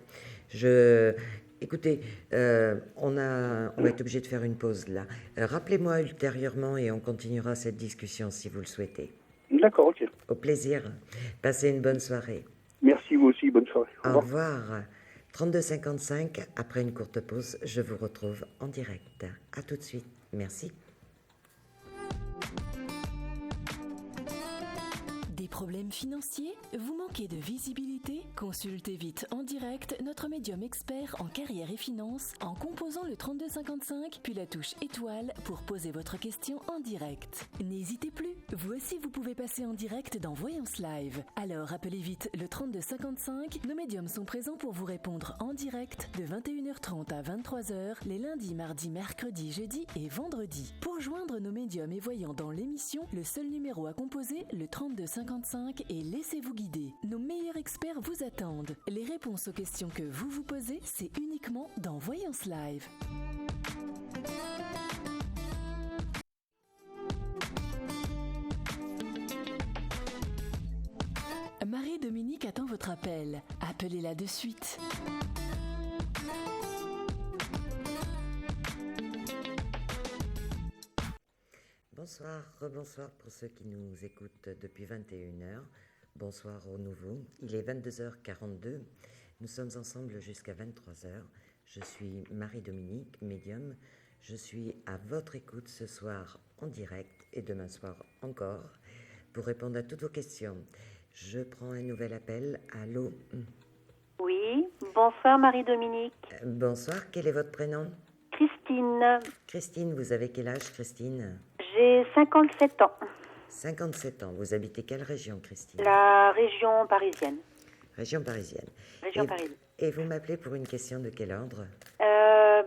Écoutez, on va être obligé de faire une pause là. Rappelez-moi ultérieurement et on continuera cette discussion si vous le souhaitez. D'accord, ok. Au plaisir. Passez une bonne soirée. Merci, vous aussi, bonne soirée. Au revoir. 32,55, après une courte pause, je vous retrouve en direct. À tout de suite. Merci. Des problèmes financiers? Vous manquez de visibilité? Consultez vite en direct notre médium expert en carrière et finance en composant le 3255 puis la touche étoile pour poser votre question en direct. N'hésitez plus, vous aussi vous pouvez passer en direct dans Voyance Live. Alors appelez vite le 3255, nos médiums sont présents pour vous répondre en direct de 21h30 à 23h les lundis, mardis, mercredis, jeudis et vendredis. Pour joindre nos médiums et voyants dans l'émission, le seul numéro à composer, le 3255 et laissez-vous guider. Nos meilleurs experts vous attendent. Les réponses aux questions que vous posez, c'est uniquement dans Voyance Live. Marie-Dominique attend votre appel. Appelez-la de suite. Bonsoir, rebonsoir pour ceux qui nous écoutent depuis 21h. Bonsoir au nouveau. Il est 22h42. Nous sommes ensemble jusqu'à 23h. Je suis Marie-Dominique, médium. Je suis à votre écoute ce soir en direct et demain soir encore pour répondre à toutes vos questions. Je prends un nouvel appel. Allô? Oui, bonsoir Marie-Dominique. Bonsoir, quel est votre prénom? Christine. Christine, vous avez quel âge, Christine? J'ai 57 ans. 57 ans. Vous habitez quelle région, Christine? La région parisienne. Région parisienne. Région parisienne. Et vous m'appelez pour une question de quel ordre?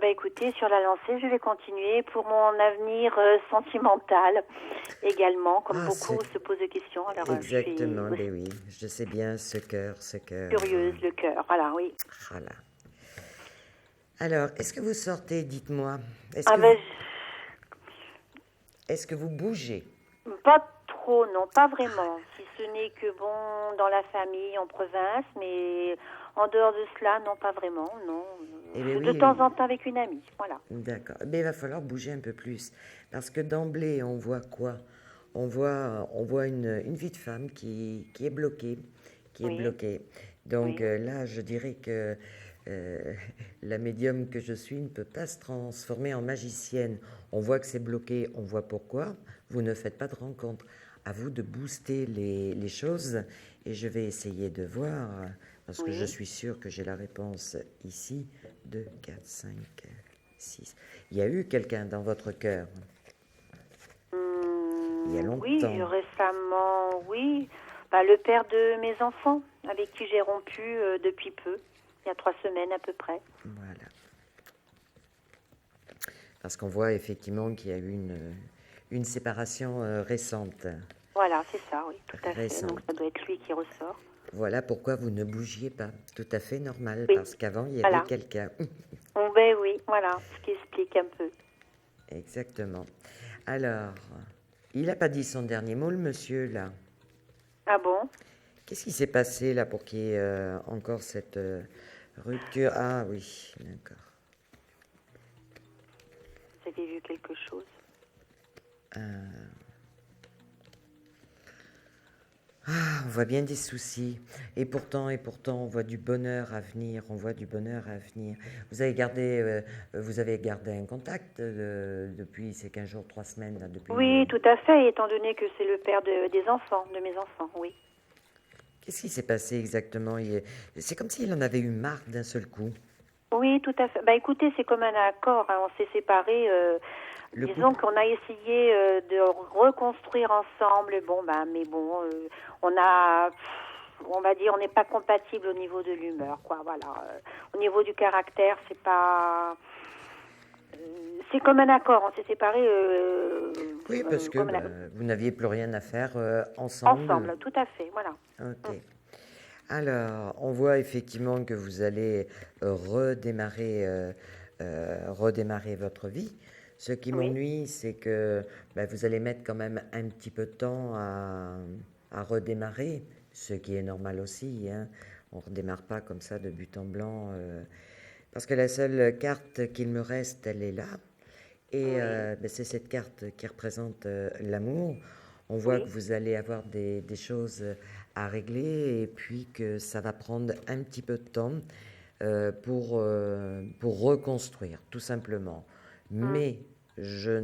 Écoutez, sur la lancée, je vais continuer pour mon avenir sentimental également, comme beaucoup se posent des questions. Alors, exactement, oui, je sais bien, ce cœur. Curieuse, le cœur, voilà, oui. Voilà. Alors, est-ce que vous sortez, dites-moi? Est-ce que vous bougez? Pas trop, non, pas vraiment. Si ce n'est que, dans la famille, en province, mais en dehors de cela, non, pas vraiment, non. De temps en temps avec une amie, voilà. D'accord. Mais il va falloir bouger un peu plus. Parce que d'emblée, on voit quoi? On voit une vie de femme qui est bloquée. Donc là, je dirais que la médium que je suis ne peut pas se transformer en magicienne. On voit que c'est bloqué, on voit pourquoi. Vous ne faites pas de rencontre. À vous de booster les choses. Et je vais essayer de voir, parce que je suis sûre que j'ai la réponse ici. 2, 4, 5, 6. Il y a eu quelqu'un dans votre cœur? Il y a longtemps. Oui, récemment, oui. Le père de mes enfants, avec qui j'ai rompu depuis peu. Il y a 3 semaines à peu près. Voilà. Parce qu'on voit effectivement qu'il y a eu une séparation récente. Voilà, c'est ça, oui, tout à fait. Récent. Donc ça doit être lui qui ressort. Voilà pourquoi vous ne bougiez pas. Tout à fait normal, Oui. parce qu'avant, il y Voilà. avait quelqu'un. Oh, ben oui, voilà, ce qui explique un peu. Exactement. Alors, il n'a pas dit son dernier mot, le monsieur, là. Ah bon? Qu'est-ce qui s'est passé, là, pour qu'il y ait encore cette rupture? Ah oui, d'accord. Vous avez vu quelque chose? Ah, on voit bien des soucis. Et pourtant, on voit du bonheur à venir. On voit du bonheur à venir. Vous avez gardé un contact depuis ces 15 jours, 3 semaines, là, depuis... Oui, tout à fait, étant donné que c'est le père des enfants, de mes enfants, oui. Qu'est-ce qui s'est passé exactement? C'est comme s'il en avait eu marre d'un seul coup. Oui, tout à fait. Bah écoutez, c'est comme un accord, hein. On s'est séparés. Disons qu'on a essayé de reconstruire ensemble. Bon, mais bon, on va dire, on n'est pas compatible au niveau de l'humeur, quoi. Voilà. Au niveau du caractère, c'est pas. C'est comme un accord. On s'est séparés. Oui, parce que vous n'aviez plus rien à faire ensemble. Ensemble, tout à fait. Voilà. Ok. Alors, on voit effectivement que vous allez redémarrer votre vie. Ce qui m'ennuie, c'est que vous allez mettre quand même un petit peu de temps à redémarrer, ce qui est normal aussi. Hein. On ne redémarre pas comme ça de but en blanc. Parce que la seule carte qu'il me reste, elle est là. Et c'est cette carte qui représente l'amour. On voit que vous allez avoir des choses à régler et puis que ça va prendre un petit peu de temps pour reconstruire, tout simplement. Mais je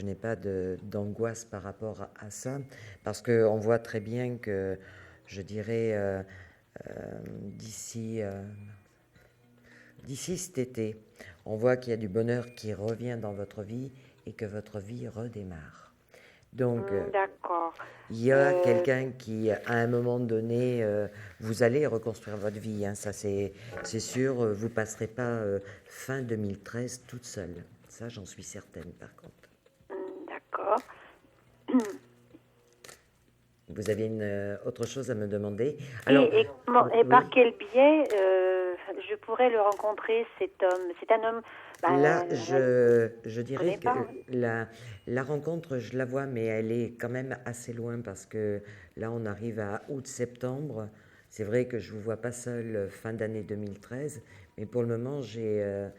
n'ai pas d'angoisse par rapport à ça, parce qu'on voit très bien que, je dirais, d'ici cet été, on voit qu'il y a du bonheur qui revient dans votre vie et que votre vie redémarre. Donc, d'accord. Il y a quelqu'un qui, à un moment donné, vous allez reconstruire votre vie, hein, ça c'est sûr, vous ne passerez pas fin 2013 toute seule. Ça, j'en suis certaine, par contre. D'accord. Vous aviez autre chose à me demander? Alors, et par quel biais je pourrais le rencontrer, cet homme? C'est un homme... Là, je dirais que la rencontre, je la vois, mais elle est quand même assez loin parce que là, on arrive à août-septembre. C'est vrai que je ne vous vois pas seul fin d'année 2013, mais pour le moment, j'ai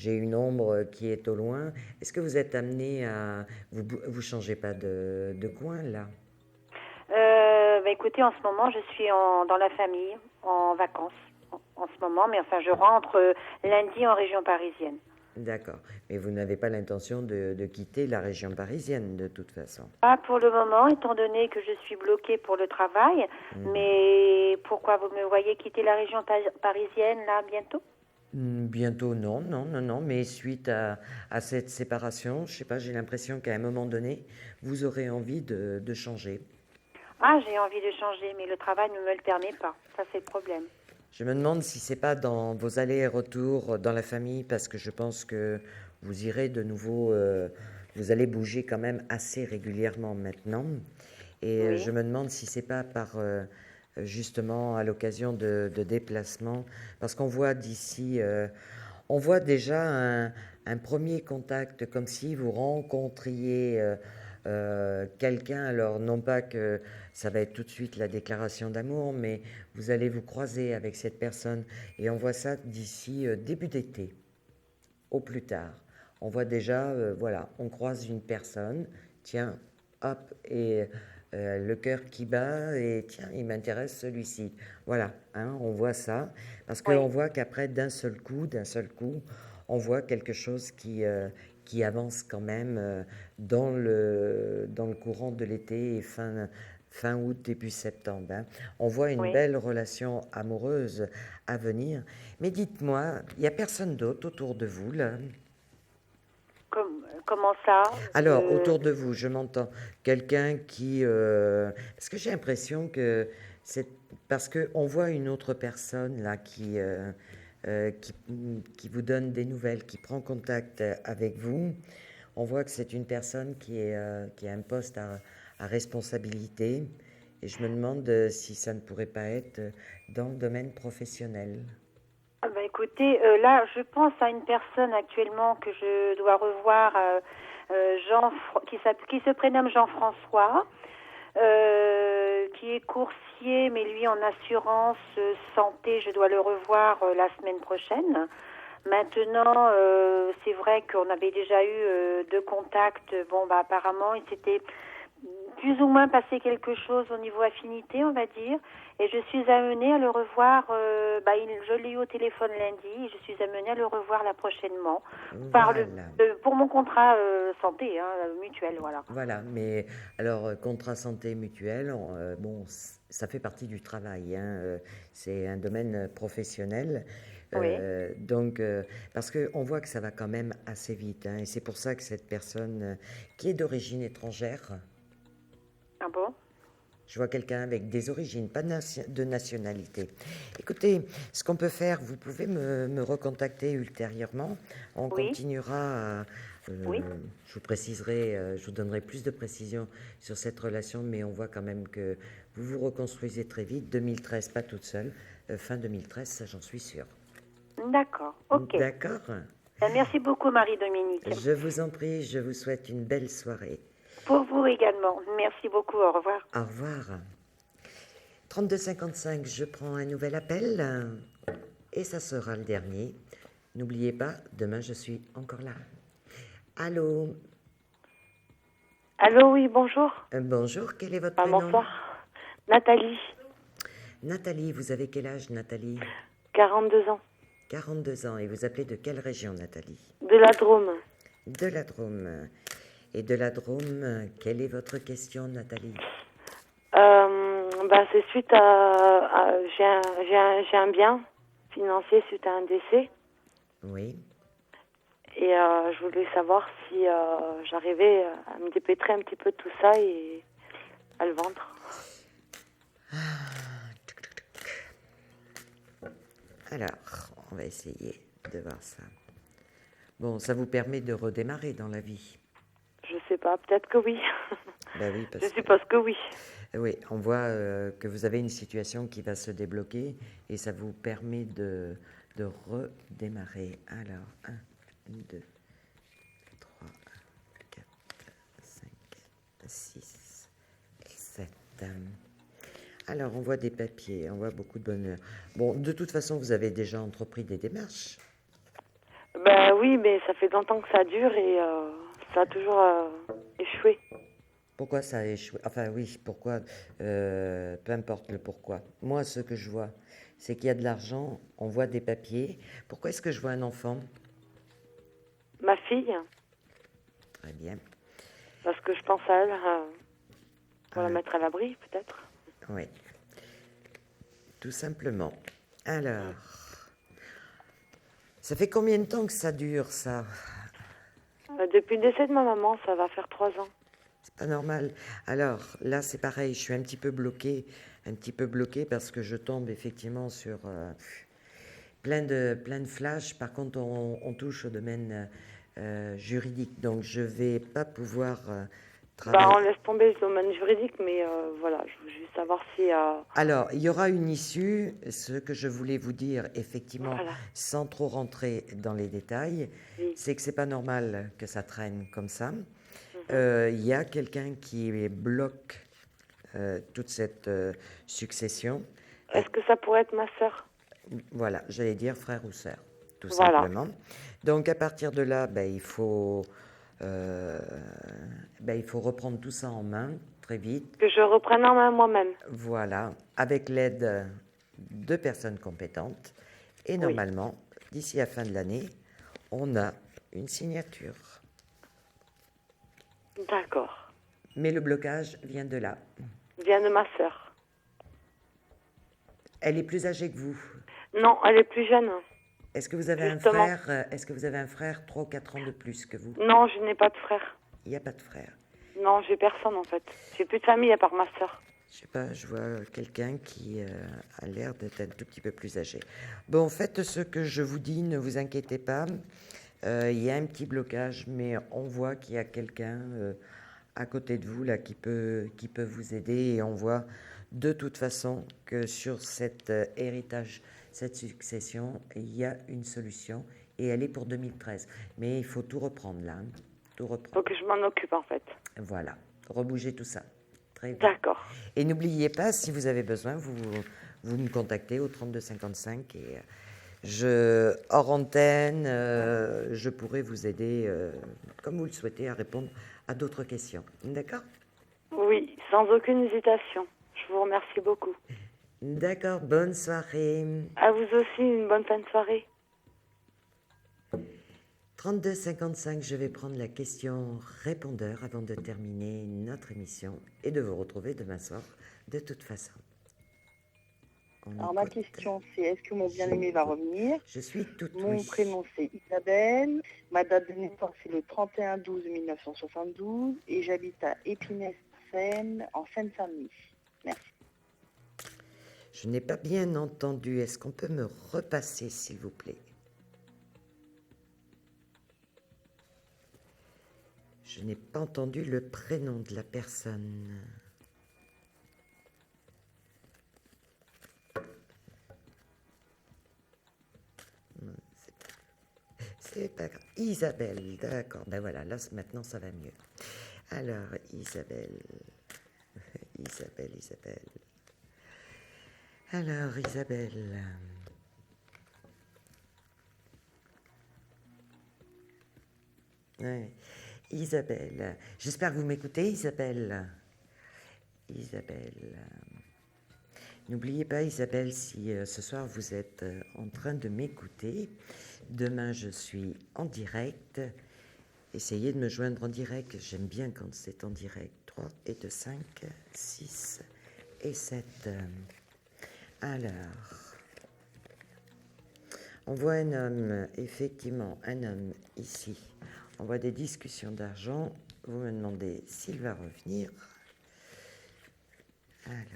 une ombre qui est au loin. Est-ce que vous êtes amené à... Vous changez pas de coin, là? Écoutez, en ce moment, je suis dans la famille, en vacances, en ce moment, mais enfin, je rentre lundi en région parisienne. D'accord. Mais vous n'avez pas l'intention de quitter la région parisienne, de toute façon? Pas pour le moment, étant donné que je suis bloquée pour le travail. Mais pourquoi vous me voyez quitter la région parisienne, là, bientôt? Bientôt, non. Mais suite à cette séparation, je sais pas, j'ai l'impression qu'à un moment donné, vous aurez envie de changer. Ah, j'ai envie de changer, mais le travail ne me le permet pas. Ça, c'est le problème. Je me demande si c'est pas dans vos allers et retours dans la famille, parce que je pense que vous irez de nouveau, vous allez bouger quand même assez régulièrement maintenant. Et je me demande si c'est pas par justement à l'occasion de déplacements, parce qu'on voit d'ici, on voit déjà un premier contact, comme si vous rencontriez quelqu'un. Alors non pas que ça va être tout de suite la déclaration d'amour, mais vous allez vous croiser avec cette personne et on voit ça d'ici début d'été, au plus tard. On voit déjà, voilà, on croise une personne, tiens, hop, et le cœur qui bat, et tiens, il m'intéresse celui-ci. Voilà, hein, on voit ça, parce qu'on voit qu'après, d'un seul coup, on voit quelque chose qui avance quand même dans le courant de l'été et fin août, début septembre. Hein. On voit une belle relation amoureuse à venir. Mais dites-moi, il n'y a personne d'autre autour de vous, là? Comment ça? Alors, autour de vous, je m'entends. Quelqu'un qui... parce que j'ai l'impression que c'est... Parce qu'on voit une autre personne, là, qui vous donne des nouvelles, qui prend contact avec vous. On voit que c'est une personne qui a un poste à responsabilité. Et je me demande si ça ne pourrait pas être dans le domaine professionnel. Ah bah écoutez, là, je pense à une personne actuellement que je dois revoir, qui se prénomme Jean-François, qui est coursier, mais lui en assurance santé. Je dois le revoir la semaine prochaine. Maintenant, c'est vrai qu'on avait déjà eu 2 contacts. Bon, bah apparemment, il s'était plus ou moins passé quelque chose au niveau affinité, on va dire. Et je suis amenée à le revoir, je l'ai eu au téléphone lundi, et je suis amenée à le revoir là prochainement, pour mon contrat santé, mutuel, voilà. Voilà, mais alors, contrat santé mutuel, ça fait partie du travail, c'est un domaine professionnel. Oui. Parce qu'on voit que ça va quand même assez vite, et c'est pour ça que cette personne qui est d'origine étrangère... Ah bon? Je vois quelqu'un avec des origines, pas de nationalité. Écoutez, ce qu'on peut faire, vous pouvez me recontacter ultérieurement. On continuera. Je vous préciserai, je vous donnerai plus de précisions sur cette relation, mais on voit quand même que vous vous reconstruisez très vite. 2013, pas toute seule. Fin 2013, ça j'en suis sûre. D'accord, ok. D'accord. Merci beaucoup, Marie-Dominique. Je vous en prie, je vous souhaite une belle soirée. Pour vous également. Merci beaucoup. Au revoir. Au revoir. 3255, je prends un nouvel appel et ça sera le dernier. N'oubliez pas, demain je suis encore là. Allô? Allô, oui, bonjour. Bonjour, quel est votre prénom? Bonsoir. Nathalie. Nathalie, vous avez quel âge, Nathalie? 42 ans. 42 ans, et vous appelez de quelle région, Nathalie? De la Drôme. De la Drôme. Et de la Drôme, quelle est votre question, Nathalie? C'est suite à j'ai un bien financier suite à un décès. Oui. Et je voulais savoir si j'arrivais à me dépêtrer un petit peu de tout ça et à le vendre. Alors, on va essayer de voir ça. Bon, ça vous permet de redémarrer dans la vie? Je sais pas, peut-être que oui. Ben oui, je suppose que oui. Oui, on voit que vous avez une situation qui va se débloquer et ça vous permet de redémarrer. Alors, 1, 2, 3, 4, 5, 6, 7. Alors, on voit des papiers, on voit beaucoup de bonheur. Bon, de toute façon, vous avez déjà entrepris des démarches? Ben oui, mais ça fait longtemps que ça dure et ça a toujours échoué. Pourquoi ça a échoué? Enfin oui, pourquoi? Peu importe le pourquoi. Moi, ce que je vois, c'est qu'il y a de l'argent, on voit des papiers. Pourquoi est-ce que je vois un enfant? Ma fille. Très bien. Parce que je pense à elle pour la mettre à l'abri, peut-être. Oui. Tout simplement. Alors, ça fait combien de temps que ça dure, ça? Depuis le décès de ma maman, ça va faire 3 ans. C'est pas normal. Alors, là, c'est pareil, je suis un petit peu bloquée parce que je tombe effectivement sur plein de flashs. Par contre, on touche au domaine juridique, donc je vais pas pouvoir travailler. On laisse tomber le domaine juridique, mais voilà, je veux juste savoir si... Alors, il y aura une issue. Ce que je voulais vous dire, effectivement, Voilà. sans trop rentrer dans les détails, Oui. c'est que c'est pas normal que ça traîne comme ça. Il y a quelqu'un qui bloque toute cette succession. Est-ce que ça pourrait être ma sœur? Voilà, j'allais dire frère ou sœur, tout Voilà. simplement. Donc, à partir de là, il faut reprendre tout ça en main très vite. Que je reprenne en main moi-même. Voilà, avec l'aide de personnes compétentes. Et normalement, d'ici la fin de l'année, on a une signature. D'accord. Mais le blocage vient de là. Vient de ma sœur. Elle est plus âgée que vous. Non, elle est plus jeune. Est-ce que vous avez Justement. un frère 3 ou 4 ans de plus que vous? Non, je n'ai pas de frère. Il n'y a pas de frère. Non, j'ai personne en fait. J'ai plus de famille à part ma sœur. Je sais pas, je vois quelqu'un qui a l'air d'être un tout petit peu plus âgé. Bon, faites ce que je vous dis, ne vous inquiétez pas. Il y a un petit blocage, mais on voit qu'il y a quelqu'un à côté de vous là qui peut vous aider, et on voit de toute façon que sur cet héritage, cette succession, il y a une solution et elle est pour 2013. Mais il faut tout reprendre là, tout reprendre. Faut que je m'en occupe en fait. Voilà, rebouger tout ça. Très bien. D'accord. Et n'oubliez pas, si vous avez besoin, vous me contactez au 3255 et hors antenne, je pourrai vous aider, comme vous le souhaitez, à répondre à d'autres questions. D'accord ? Oui, sans aucune hésitation. Je vous remercie beaucoup. D'accord, bonne soirée. À vous aussi, une bonne fin de soirée. 3255, je vais prendre la question répondeur avant de terminer notre émission et de vous retrouver demain soir de toute façon. Alors ma question c'est, est-ce que mon bien-aimé va revenir? Je suis toute Mon oui. prénom c'est Isabelle, ma date de naissance c'est le 31/12/1972 et j'habite à Épinay-Seine, en Seine-Saint-Denis. Merci. Je n'ai pas bien entendu. Est-ce qu'on peut me repasser, s'il vous plaît? Je n'ai pas entendu le prénom de la personne. C'est pas grave. Isabelle, d'accord. Ben voilà, là maintenant ça va mieux. Alors, Isabelle. Alors, Isabelle. Ouais. Isabelle. J'espère que vous m'écoutez, Isabelle. N'oubliez pas, Isabelle, si ce soir vous êtes en train de m'écouter, demain je suis en direct. Essayez de me joindre en direct. J'aime bien quand c'est en direct. 3 et 2, 5, 6 et 7. Alors, on voit un homme, effectivement, un homme ici. On voit des discussions d'argent. Vous me demandez s'il va revenir. Alors.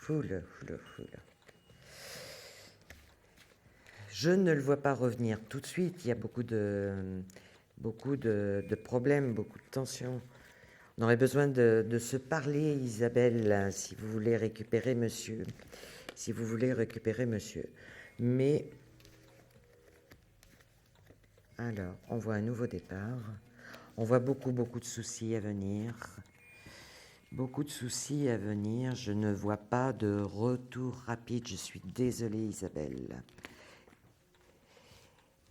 Oula. Je ne le vois pas revenir tout de suite. Il y a beaucoup de problèmes, beaucoup de tensions. On aurait besoin de se parler, Isabelle, si vous voulez récupérer monsieur. Mais, alors, on voit un nouveau départ. On voit beaucoup de soucis à venir. Je ne vois pas de retour rapide. Je suis désolée, Isabelle.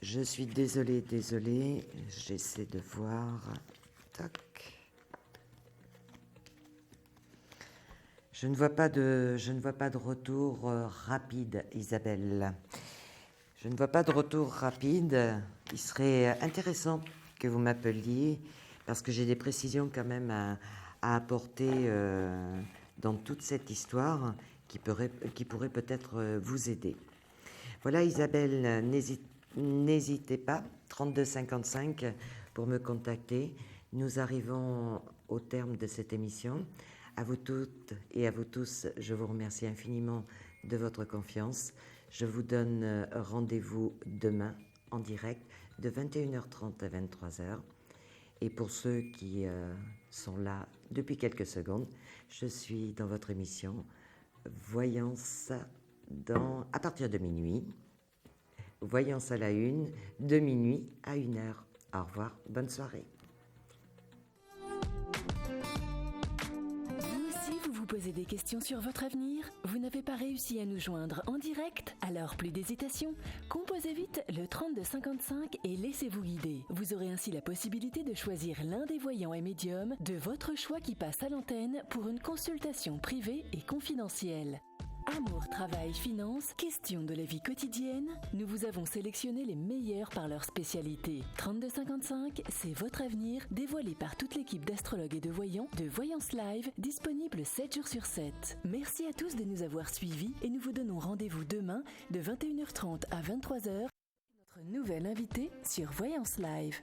Je suis désolée. J'essaie de voir. Tac. Je ne vois pas de retour rapide, Isabelle. Je ne vois pas de retour rapide. Il serait intéressant que vous m'appeliez parce que j'ai des précisions quand même à apporter dans toute cette histoire qui pourrait peut-être vous aider. Voilà, Isabelle, n'hésitez pas, 3255 pour me contacter. Nous arrivons au terme de cette émission. À vous toutes et à vous tous, je vous remercie infiniment de votre confiance. Je vous donne rendez-vous demain en direct de 21h30 à 23h. Et pour ceux qui sont là depuis quelques secondes, je suis dans votre émission Voyance à partir de minuit. Voyance à la une, de minuit à 1h. Au revoir, bonne soirée. Vous posez des questions sur votre avenir? Vous n'avez pas réussi à nous joindre en direct? Alors plus d'hésitation, composez vite le 3255 et laissez-vous guider. Vous aurez ainsi la possibilité de choisir l'un des voyants et médiums de votre choix qui passe à l'antenne pour une consultation privée et confidentielle. Amour, travail, finances, questions de la vie quotidienne, nous vous avons sélectionné les meilleurs par leur spécialité. 3255, c'est votre avenir, dévoilé par toute l'équipe d'astrologues et de voyants de Voyance Live, disponible 7 jours sur 7. Merci à tous de nous avoir suivis et nous vous donnons rendez-vous demain de 21h30 à 23h. Notre nouvel invité sur Voyance Live.